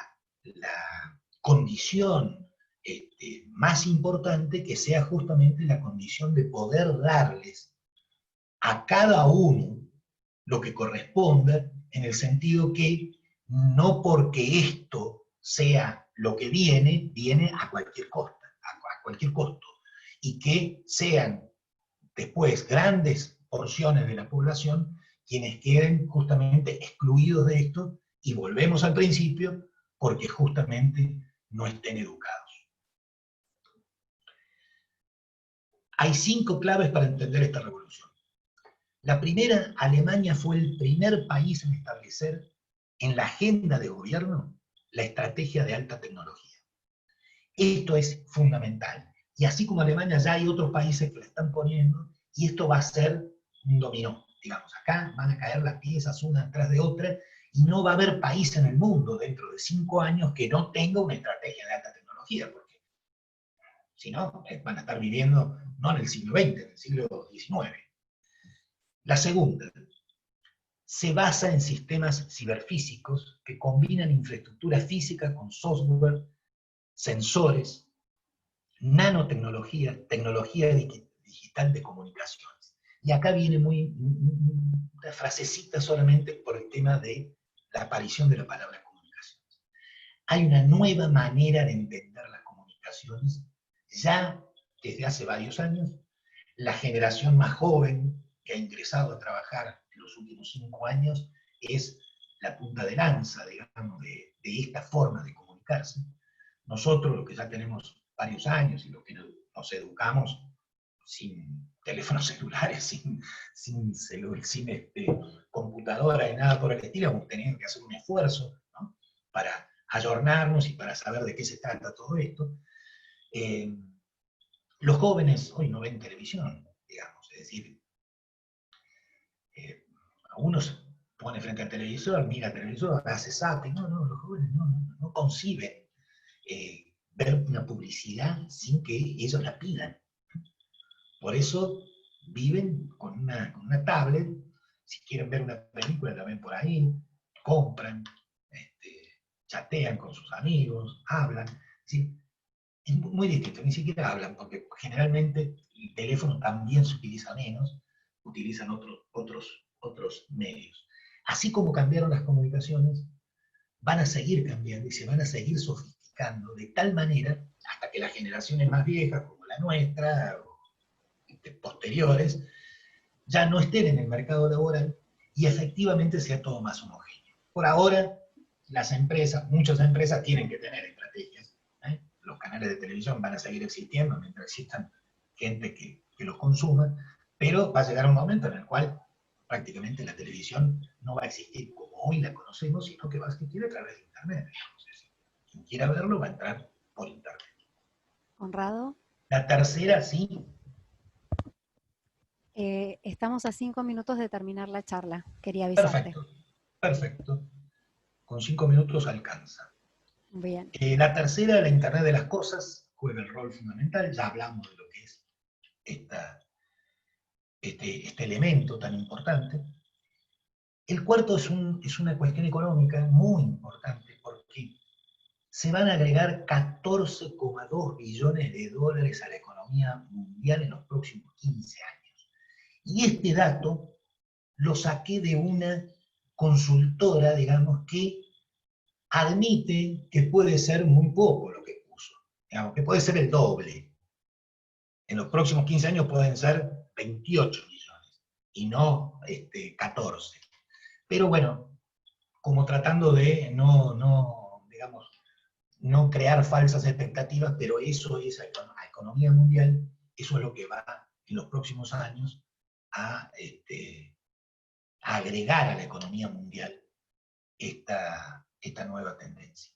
[SPEAKER 2] condición más importante, que sea justamente la condición de poder darles a cada uno lo que corresponda, en el sentido que no porque esto sea lo que viene a cualquier costo, y que sean después grandes porciones de la población quienes queden justamente excluidos de esto, y volvemos al principio, porque justamente no estén educados. Hay 5 claves para entender esta revolución. La primera, Alemania fue el primer país en establecer en la agenda de gobierno la estrategia de alta tecnología. Esto es fundamental. Y así como Alemania, ya hay otros países que la están poniendo, y esto va a ser un dominó. Digamos, acá van a caer las piezas una tras de otra, y no va a haber país en el mundo dentro de 5 años que no tenga una estrategia de alta tecnología, porque si no, van a estar viviendo no en el siglo XX, en el siglo XIX. La segunda, se basa en sistemas ciberfísicos que combinan infraestructura física con software, sensores, nanotecnología, tecnología digital de comunicaciones. Y acá viene una frasecita solamente por el tema de la aparición de la palabra comunicaciones. Hay una nueva manera de entender las comunicaciones, ya desde hace varios años. La generación más joven que ha ingresado a trabajar en los últimos 5 años es la punta de lanza, digamos, de esta forma de comunicarse. Nosotros, los que ya tenemos varios años y los que nos educamos sin teléfonos celulares, sin computadora y nada por el estilo, hemos tenido que hacer un esfuerzo, ¿no?, para ayornarnos y para saber de qué se trata todo esto. Los jóvenes hoy no ven televisión, digamos, es decir, uno se pone frente al televisor, mira el televisor, hace zapping. No, los jóvenes no conciben ver una publicidad sin que ellos la pidan. Por eso viven con una tablet. Si quieren ver una película, la ven por ahí, compran, chatean con sus amigos, hablan. ¿Sí? Es muy distinto, ni siquiera hablan, porque generalmente el teléfono también se utiliza menos, utilizan otros medios. Así como cambiaron las comunicaciones, van a seguir cambiando y se van a seguir sofisticando de tal manera hasta que las generaciones más viejas, como la nuestra, o posteriores, ya no estén en el mercado laboral y efectivamente sea todo más homogéneo. Por ahora, muchas empresas tienen que tener estrategias. Los canales de televisión van a seguir existiendo mientras existan gente que los consuma, pero va a llegar un momento en el cual prácticamente la televisión no va a existir como hoy la conocemos, sino que va a existir a través de Internet. Quien quiera verlo va a entrar por Internet.
[SPEAKER 1] Conrado.
[SPEAKER 2] La tercera, sí.
[SPEAKER 1] Estamos a 5 minutos de terminar la charla. Quería avisarte.
[SPEAKER 2] Perfecto. Con 5 minutos alcanza.
[SPEAKER 1] Bien.
[SPEAKER 2] La tercera, la Internet de las cosas, juega el rol fundamental. Ya hablamos de lo que es este elemento tan importante. El cuarto es una cuestión económica muy importante, porque se van a agregar 14,2 billones de dólares a la economía mundial en los próximos 15 años. Y este dato lo saqué de una consultora, digamos, que admite que puede ser muy poco lo que puso, digamos, que puede ser el doble. En los próximos 15 años pueden ser 28 millones y no 14. Pero bueno, como tratando de digamos, no crear falsas expectativas, pero eso es a economía mundial, eso es lo que va en los próximos años a agregar a la economía mundial esta nueva tendencia.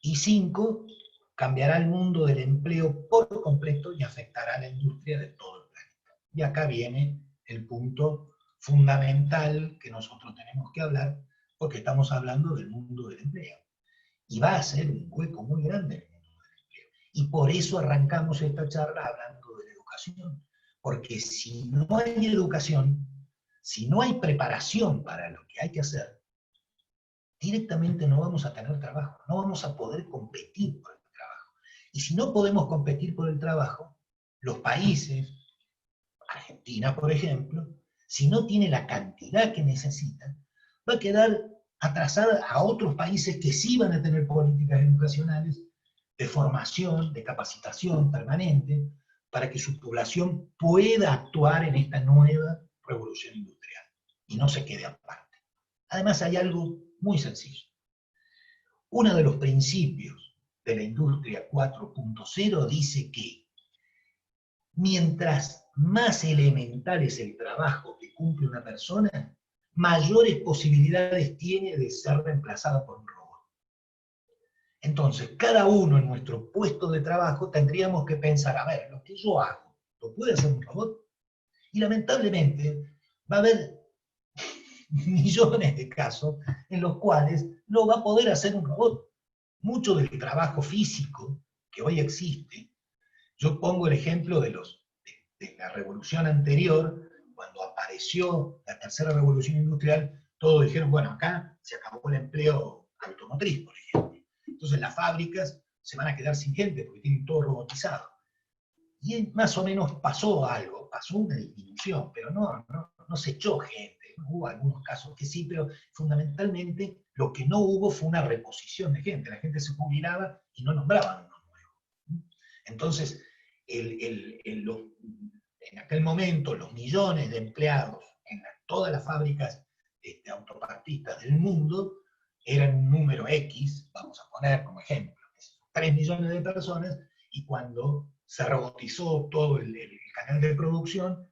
[SPEAKER 2] Y 5, cambiará el mundo del empleo por completo y afectará a la industria de todo el planeta. Y acá viene el punto fundamental que nosotros tenemos que hablar, porque estamos hablando del mundo del empleo. Y va a ser un hueco muy grande en el mundo del empleo. Y por eso arrancamos esta charla hablando de la educación. Porque si no hay educación, si no hay preparación para lo que hay que hacer, directamente no vamos a tener trabajo, no vamos a poder competir por el trabajo. Y si no podemos competir por el trabajo, los países, Argentina por ejemplo, si no tiene la cantidad que necesita, va a quedar atrasada a otros países que sí van a tener políticas educacionales de formación, de capacitación permanente, para que su población pueda actuar en esta nueva revolución industrial y no se quede aparte. Además hay algo muy sencillo. Uno de los principios de la industria 4.0 dice que mientras más elemental es el trabajo que cumple una persona, mayores posibilidades tiene de ser reemplazada por un robot. Entonces, cada uno en nuestro puesto de trabajo tendríamos que pensar, a ver, lo que yo hago, ¿lo puede hacer un robot? Y lamentablemente va a haber millones de casos en los cuales no va a poder hacer un robot. Mucho del trabajo físico que hoy existe, yo pongo el ejemplo de la revolución anterior, cuando apareció la tercera revolución industrial, todos dijeron, bueno, acá se acabó el empleo automotriz, por ejemplo. Entonces las fábricas se van a quedar sin gente porque tienen todo robotizado. Y más o menos pasó algo, pasó una disminución, pero no se echó gente. Hubo algunos casos que sí, pero fundamentalmente lo que no hubo fue una reposición de gente. La gente se jubilaba y no nombraban uno nuevo. Entonces, en aquel momento, los millones de empleados en todas las fábricas autopartistas del mundo eran un número X, vamos a poner como ejemplo, 3 millones de personas, y cuando se robotizó todo el canal de producción,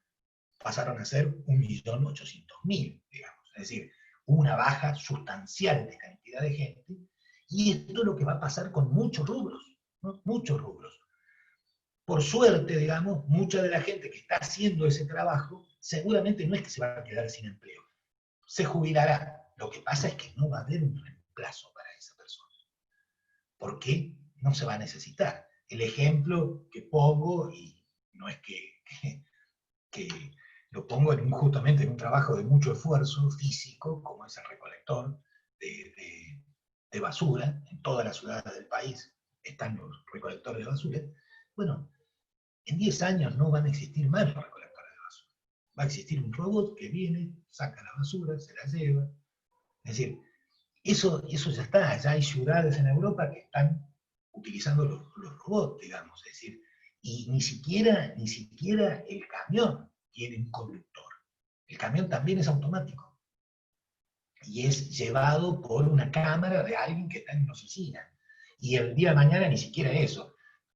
[SPEAKER 2] pasaron a ser 1.800.000, digamos. Es decir, una baja sustancial de cantidad de gente, y esto es lo que va a pasar con muchos rubros, ¿no? Muchos rubros. Por suerte, digamos, mucha de la gente que está haciendo ese trabajo, seguramente no es que se va a quedar sin empleo, se jubilará. Lo que pasa es que no va a haber un reemplazo para esa persona. ¿Por qué? No se va a necesitar. El ejemplo que pongo, y no es que lo pongo justamente en un trabajo de mucho esfuerzo físico, como es el recolector de basura, en todas las ciudades del país están los recolectores de basura. Bueno, en 10 años no van a existir más los recolectores de basura. Va a existir un robot que viene, saca la basura, se la lleva. Es decir, eso ya está, ya hay ciudades en Europa que están utilizando los robots, digamos, es decir, y ni siquiera el camión tiene un conductor. El camión también es automático y es llevado por una cámara de alguien que está en una oficina. Y el día de mañana ni siquiera eso.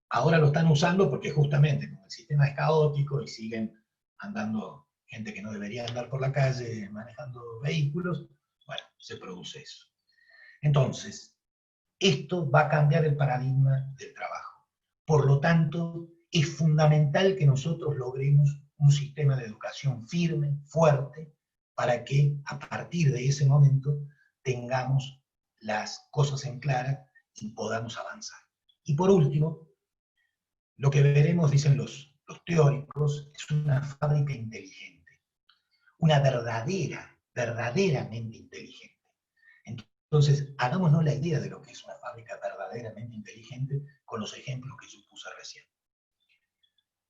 [SPEAKER 2] Ahora lo están usando porque justamente como el sistema es caótico y siguen andando gente que no debería andar por la calle manejando vehículos, bueno, se produce eso. Entonces, esto va a cambiar el paradigma del trabajo. Por lo tanto, es fundamental que nosotros logremos un sistema de educación firme, fuerte, para que a partir de ese momento tengamos las cosas en clara y podamos avanzar. Y por último, lo que veremos, dicen los los teóricos, es una fábrica inteligente, una verdaderamente inteligente. Entonces, hagámonos la idea de lo que es una fábrica verdaderamente inteligente con los ejemplos que yo puse recién.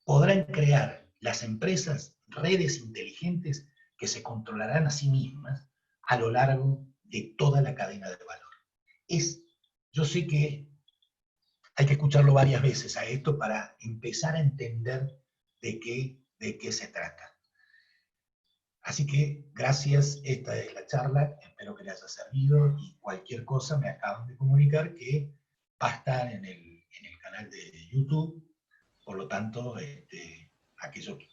[SPEAKER 2] Podrán crear las empresas redes inteligentes que se controlarán a sí mismas a lo largo de toda la cadena de valor. Yo sé que hay que escucharlo varias veces a esto para empezar a entender de qué se trata. Así que gracias, esta es la charla, espero que les haya servido y cualquier cosa me acaban de comunicar que va a estar en el canal de YouTube, por lo tanto, aquellos que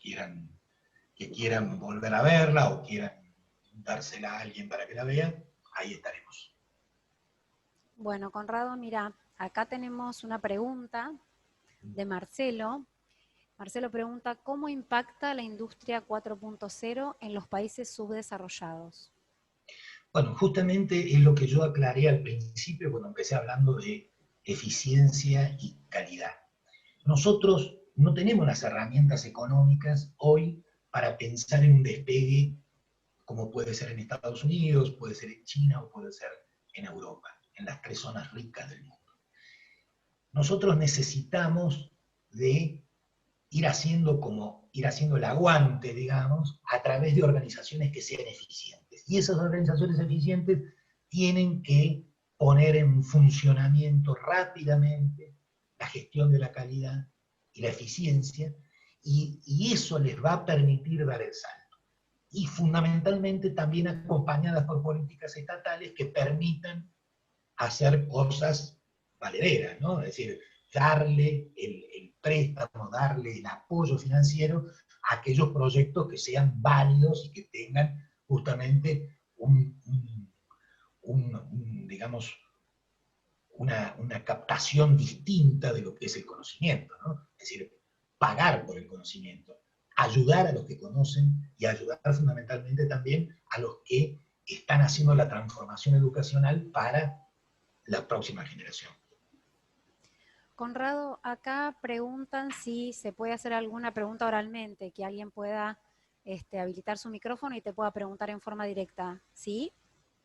[SPEAKER 2] quieran volver a verla o quieran dársela a alguien para que la vea, ahí estaremos.
[SPEAKER 1] Bueno, Conrado, mira, acá tenemos una pregunta de Marcelo. Marcelo pregunta, ¿cómo impacta la industria 4.0 en los países subdesarrollados?
[SPEAKER 2] Bueno, justamente es lo que yo aclaré al principio cuando empecé hablando de eficiencia y calidad. Nosotros no tenemos las herramientas económicas hoy para pensar en un despegue como puede ser en Estados Unidos, puede ser en China o puede ser en Europa, en las 3 zonas ricas del mundo. Nosotros necesitamos de ir haciendo el aguante, digamos, a través de organizaciones que sean eficientes. Y esas organizaciones eficientes tienen que poner en funcionamiento rápidamente la gestión de la calidad y la eficiencia, y eso les va a permitir dar el salto. Y fundamentalmente también acompañadas por políticas estatales que permitan hacer cosas valederas, ¿no? Es decir, darle el préstamo, darle el apoyo financiero a aquellos proyectos que sean válidos y que tengan justamente digamos, una captación distinta de lo que es el conocimiento, ¿no? Es decir, pagar por el conocimiento, ayudar a los que conocen y ayudar fundamentalmente también a los que están haciendo la transformación educacional para la próxima generación.
[SPEAKER 1] Conrado, acá preguntan si se puede hacer alguna pregunta oralmente, que alguien pueda habilitar su micrófono y te pueda preguntar en forma directa. ¿Sí?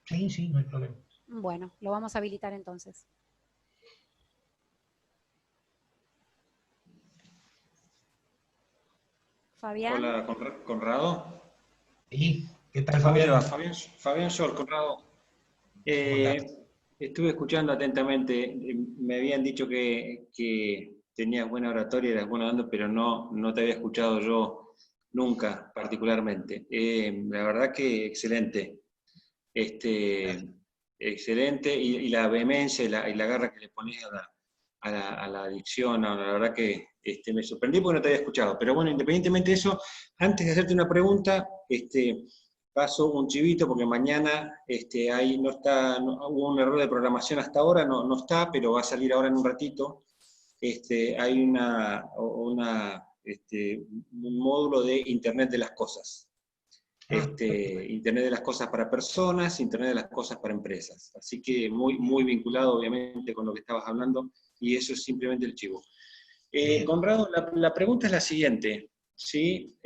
[SPEAKER 2] Sí, no hay problema.
[SPEAKER 1] Bueno, lo vamos a habilitar entonces. Fabián.
[SPEAKER 3] Hola, Conrado.
[SPEAKER 2] Sí, ¿qué tal,
[SPEAKER 3] ¿Cómo te va?
[SPEAKER 2] Fabián?
[SPEAKER 3] Fabián Sol, Conrado.
[SPEAKER 2] ¿Cómo andás?
[SPEAKER 3] Estuve escuchando atentamente. Me habían dicho que tenías buena oratoria y eras bueno dando, pero no te había escuchado yo nunca particularmente. La verdad que excelente. Excelente, y la vehemencia y la garra que le pones a la adicción, la verdad que me sorprendí porque no te había escuchado. Pero bueno, independientemente de eso, antes de hacerte una pregunta, paso un chivito porque mañana hubo un error de programación hasta ahora, no está, pero va a salir ahora en un ratito. Hay un módulo de Internet de las Cosas. Internet de las cosas para personas, Internet de las cosas para empresas. Así que muy vinculado obviamente con lo que estabas hablando, y eso es simplemente el chivo. Conrado, la pregunta es la siguiente, ¿sí?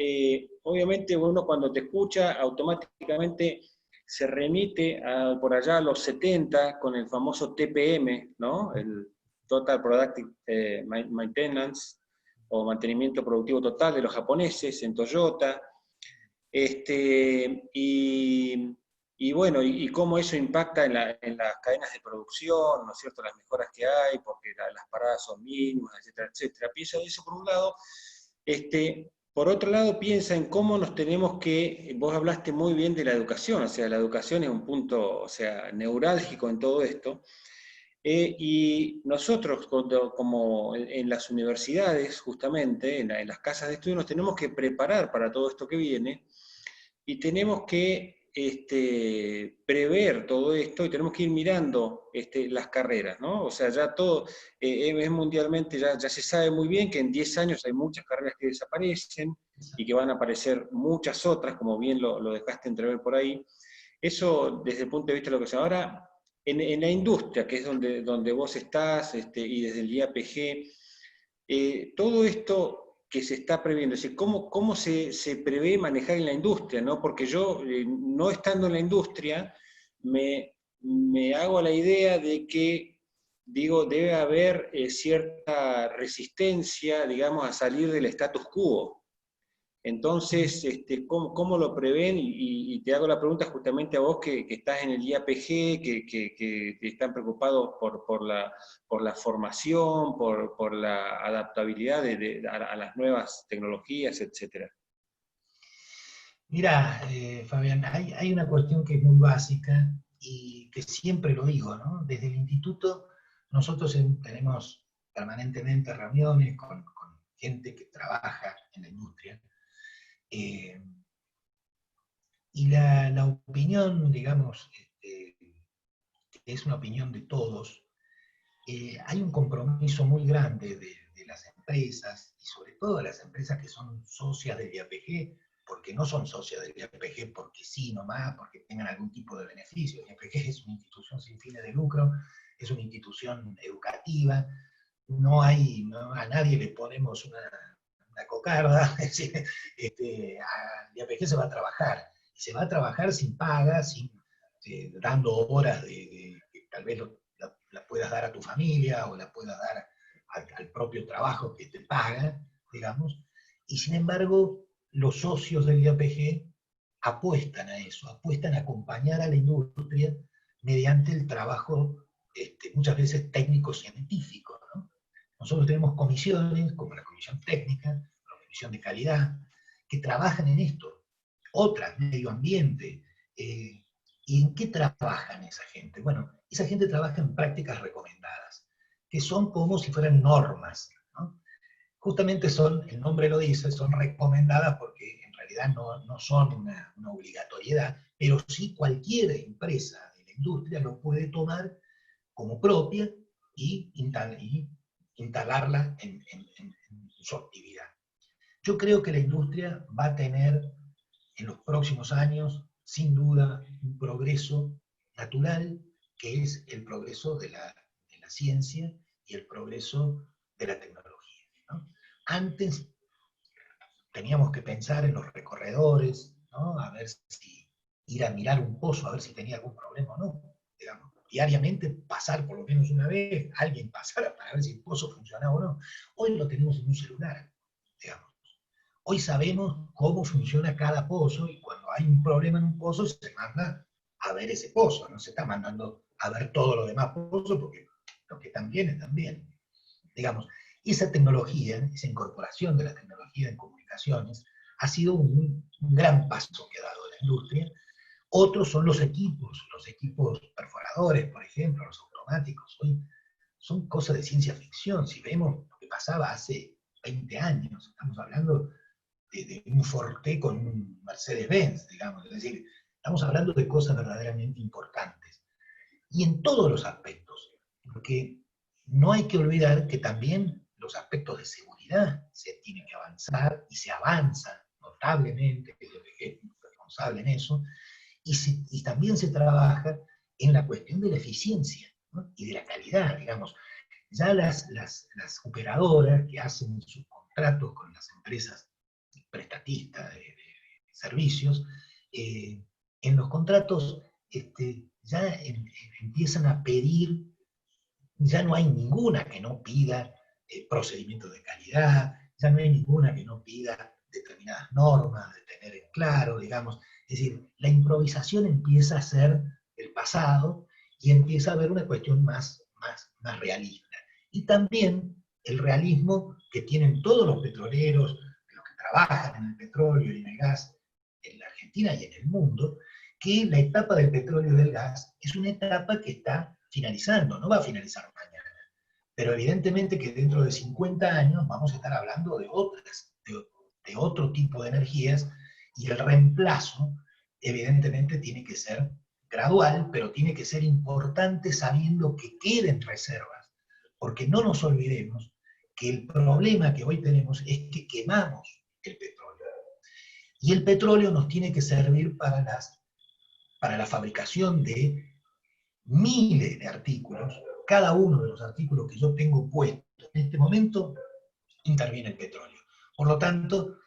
[SPEAKER 3] Obviamente uno cuando te escucha automáticamente se remite por allá a los 70 con el famoso TPM, ¿no? El Total Productive Maintenance, o mantenimiento productivo total de los japoneses en Toyota. Y bueno, y cómo eso impacta en las cadenas de producción, ¿no es cierto?, las mejoras que hay, porque las paradas son mínimas, etcétera, etcétera. Piensa en eso por un lado. Por otro lado, piensa en cómo nos tenemos que, vos hablaste muy bien de la educación, o sea, la educación es un punto, o sea, neurálgico en todo esto. Y nosotros, como en las universidades, justamente, en las casas de estudio, nos tenemos que preparar para todo esto que viene, y tenemos que prever todo esto, y tenemos que ir mirando las carreras, ¿no? O sea, ya todo, es mundialmente, ya se sabe muy bien que en 10 años hay muchas carreras que desaparecen, y que van a aparecer muchas otras, como bien lo dejaste entrever por ahí. Eso, desde el punto de vista de lo que se ahora, en la industria, que es donde vos estás, y desde el IAPG, todo esto que se está previendo? Es decir, ¿cómo se prevé manejar en la industria, ¿no? Porque yo, no estando en la industria, me hago la idea de que, digo, debe haber cierta resistencia, digamos, a salir del status quo. Entonces, ¿cómo lo prevén? Y te hago la pregunta justamente a vos que estás en el IAPG, que están preocupados por la formación, por la adaptabilidad a las nuevas tecnologías, etc.
[SPEAKER 2] Mira, Fabián, hay una cuestión que es muy básica y que siempre lo digo, ¿no? Desde el instituto nosotros tenemos permanentemente reuniones con gente que trabaja en la industria. Y la opinión, digamos, que es una opinión de todos, hay un compromiso muy grande de las empresas, y sobre todo de las empresas que son socias del IAPG, porque no son socias del IAPG porque sí nomás, porque tengan algún tipo de beneficio. El IAPG es una institución sin fines de lucro, es una institución educativa, a nadie le ponemos una cocarda, es decir, al IAPG se va a trabajar, y se va a trabajar sin paga, dando horas que tal vez la puedas dar a tu familia o la puedas dar al propio trabajo que te paga, digamos, y sin embargo los socios del IAPG apuestan a eso, apuestan a acompañar a la industria mediante el trabajo muchas veces técnico-científico, ¿no? Nosotros tenemos comisiones, como la comisión técnica, la comisión de calidad, que trabajan en esto. Otras, medio ambiente. ¿Y en qué trabajan esa gente? Bueno, esa gente trabaja en prácticas recomendadas, que son como si fueran normas, ¿no? Justamente el nombre lo dice, son recomendadas porque en realidad no son una obligatoriedad, pero sí cualquier empresa de la industria lo puede tomar como propia y instalarla en su actividad. Yo creo que la industria va a tener en los próximos años, sin duda, un progreso natural, que es el progreso de la ciencia y el progreso de la tecnología, ¿no? Antes teníamos que pensar en los recorredores, ¿no? A ver si ir a mirar un pozo, a ver si tenía algún problema o no. Digamos, diariamente pasar por lo menos una vez, alguien pasara para ver si el pozo funcionaba o no. Hoy lo tenemos en un celular, digamos. Hoy sabemos cómo funciona cada pozo y cuando hay un problema en un pozo se manda a ver ese pozo, no se está mandando a ver todo lo demás pozos porque los que están bien están bien. Digamos, esa tecnología, esa incorporación de la tecnología en comunicaciones ha sido un gran paso que ha dado la industria. Otros son los equipos perforadores, por ejemplo, los automáticos. Hoy son cosas de ciencia ficción. Si vemos lo que pasaba hace 20 años, estamos hablando de un Forte con un Mercedes-Benz, digamos. Es decir, estamos hablando de cosas verdaderamente importantes. Y en todos los aspectos, porque no hay que olvidar que también los aspectos de seguridad se tienen que avanzar y se avanza notablemente, que es responsable en eso, y también se trabaja en la cuestión de la eficiencia, ¿no? Y de la calidad, digamos. Ya las operadoras que hacen sus contratos con las empresas prestatistas de servicios, en los contratos ya empiezan a pedir, ya no hay ninguna que no pida procedimientos de calidad, ya no hay ninguna que no pida determinadas normas, de tener en claro, digamos. Es decir, la improvisación empieza a ser el pasado y empieza a haber una cuestión más realista. Y también el realismo que tienen todos los petroleros, los que trabajan en el petróleo y en el gas en la Argentina y en el mundo, que la etapa del petróleo y del gas es una etapa que está finalizando, no va a finalizar mañana. Pero evidentemente que dentro de 50 años vamos a estar hablando de otro tipo de energías, y el reemplazo evidentemente tiene que ser gradual, pero tiene que ser importante sabiendo que queden reservas, porque no nos olvidemos que el problema que hoy tenemos es que quemamos el petróleo. Y el petróleo nos tiene que servir para la fabricación de miles de artículos. Cada uno de los artículos que yo tengo puesto en este momento interviene el petróleo. Por lo tanto,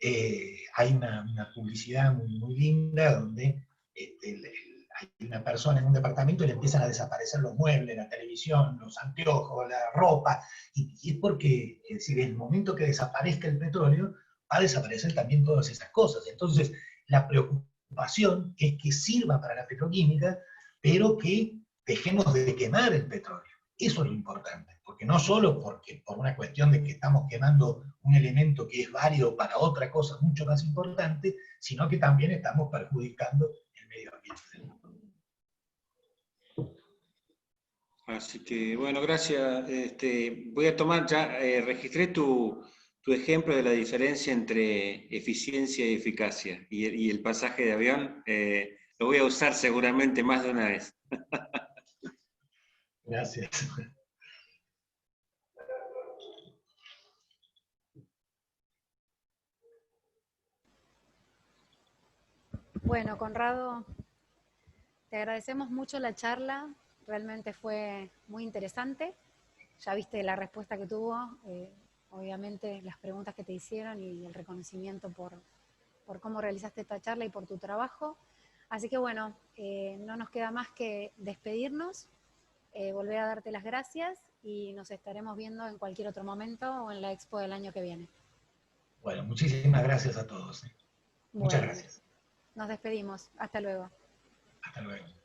[SPEAKER 2] hay una publicidad muy linda donde hay una persona en un departamento y le empiezan a desaparecer los muebles, la televisión, los anteojos, la ropa, y es porque, es decir, en el momento que desaparezca el petróleo, va a desaparecer también todas esas cosas. Entonces, la preocupación es que sirva para la petroquímica, pero que dejemos de quemar el petróleo. Eso es lo importante, porque no solo porque por una cuestión de que estamos quemando un elemento que es válido para otra cosa mucho más importante, sino que también estamos perjudicando el medio ambiente del mundo.
[SPEAKER 3] Así que, bueno, gracias. Voy a tomar, ya registré tu ejemplo de la diferencia entre eficiencia y eficacia, y el pasaje de avión, lo voy a usar seguramente más de una vez.
[SPEAKER 2] Gracias.
[SPEAKER 1] Bueno, Conrado, te agradecemos mucho la charla, realmente fue muy interesante. Ya viste la respuesta que tuvo, obviamente las preguntas que te hicieron y el reconocimiento por cómo realizaste esta charla y por tu trabajo. Así que bueno, no nos queda más que despedirnos, volver a darte las gracias y nos estaremos viendo en cualquier otro momento o en la expo del año que viene.
[SPEAKER 2] Bueno, muchísimas gracias a todos. Muchas
[SPEAKER 1] Bueno,
[SPEAKER 2] gracias.
[SPEAKER 1] nos despedimos. Hasta luego.
[SPEAKER 2] Hasta luego.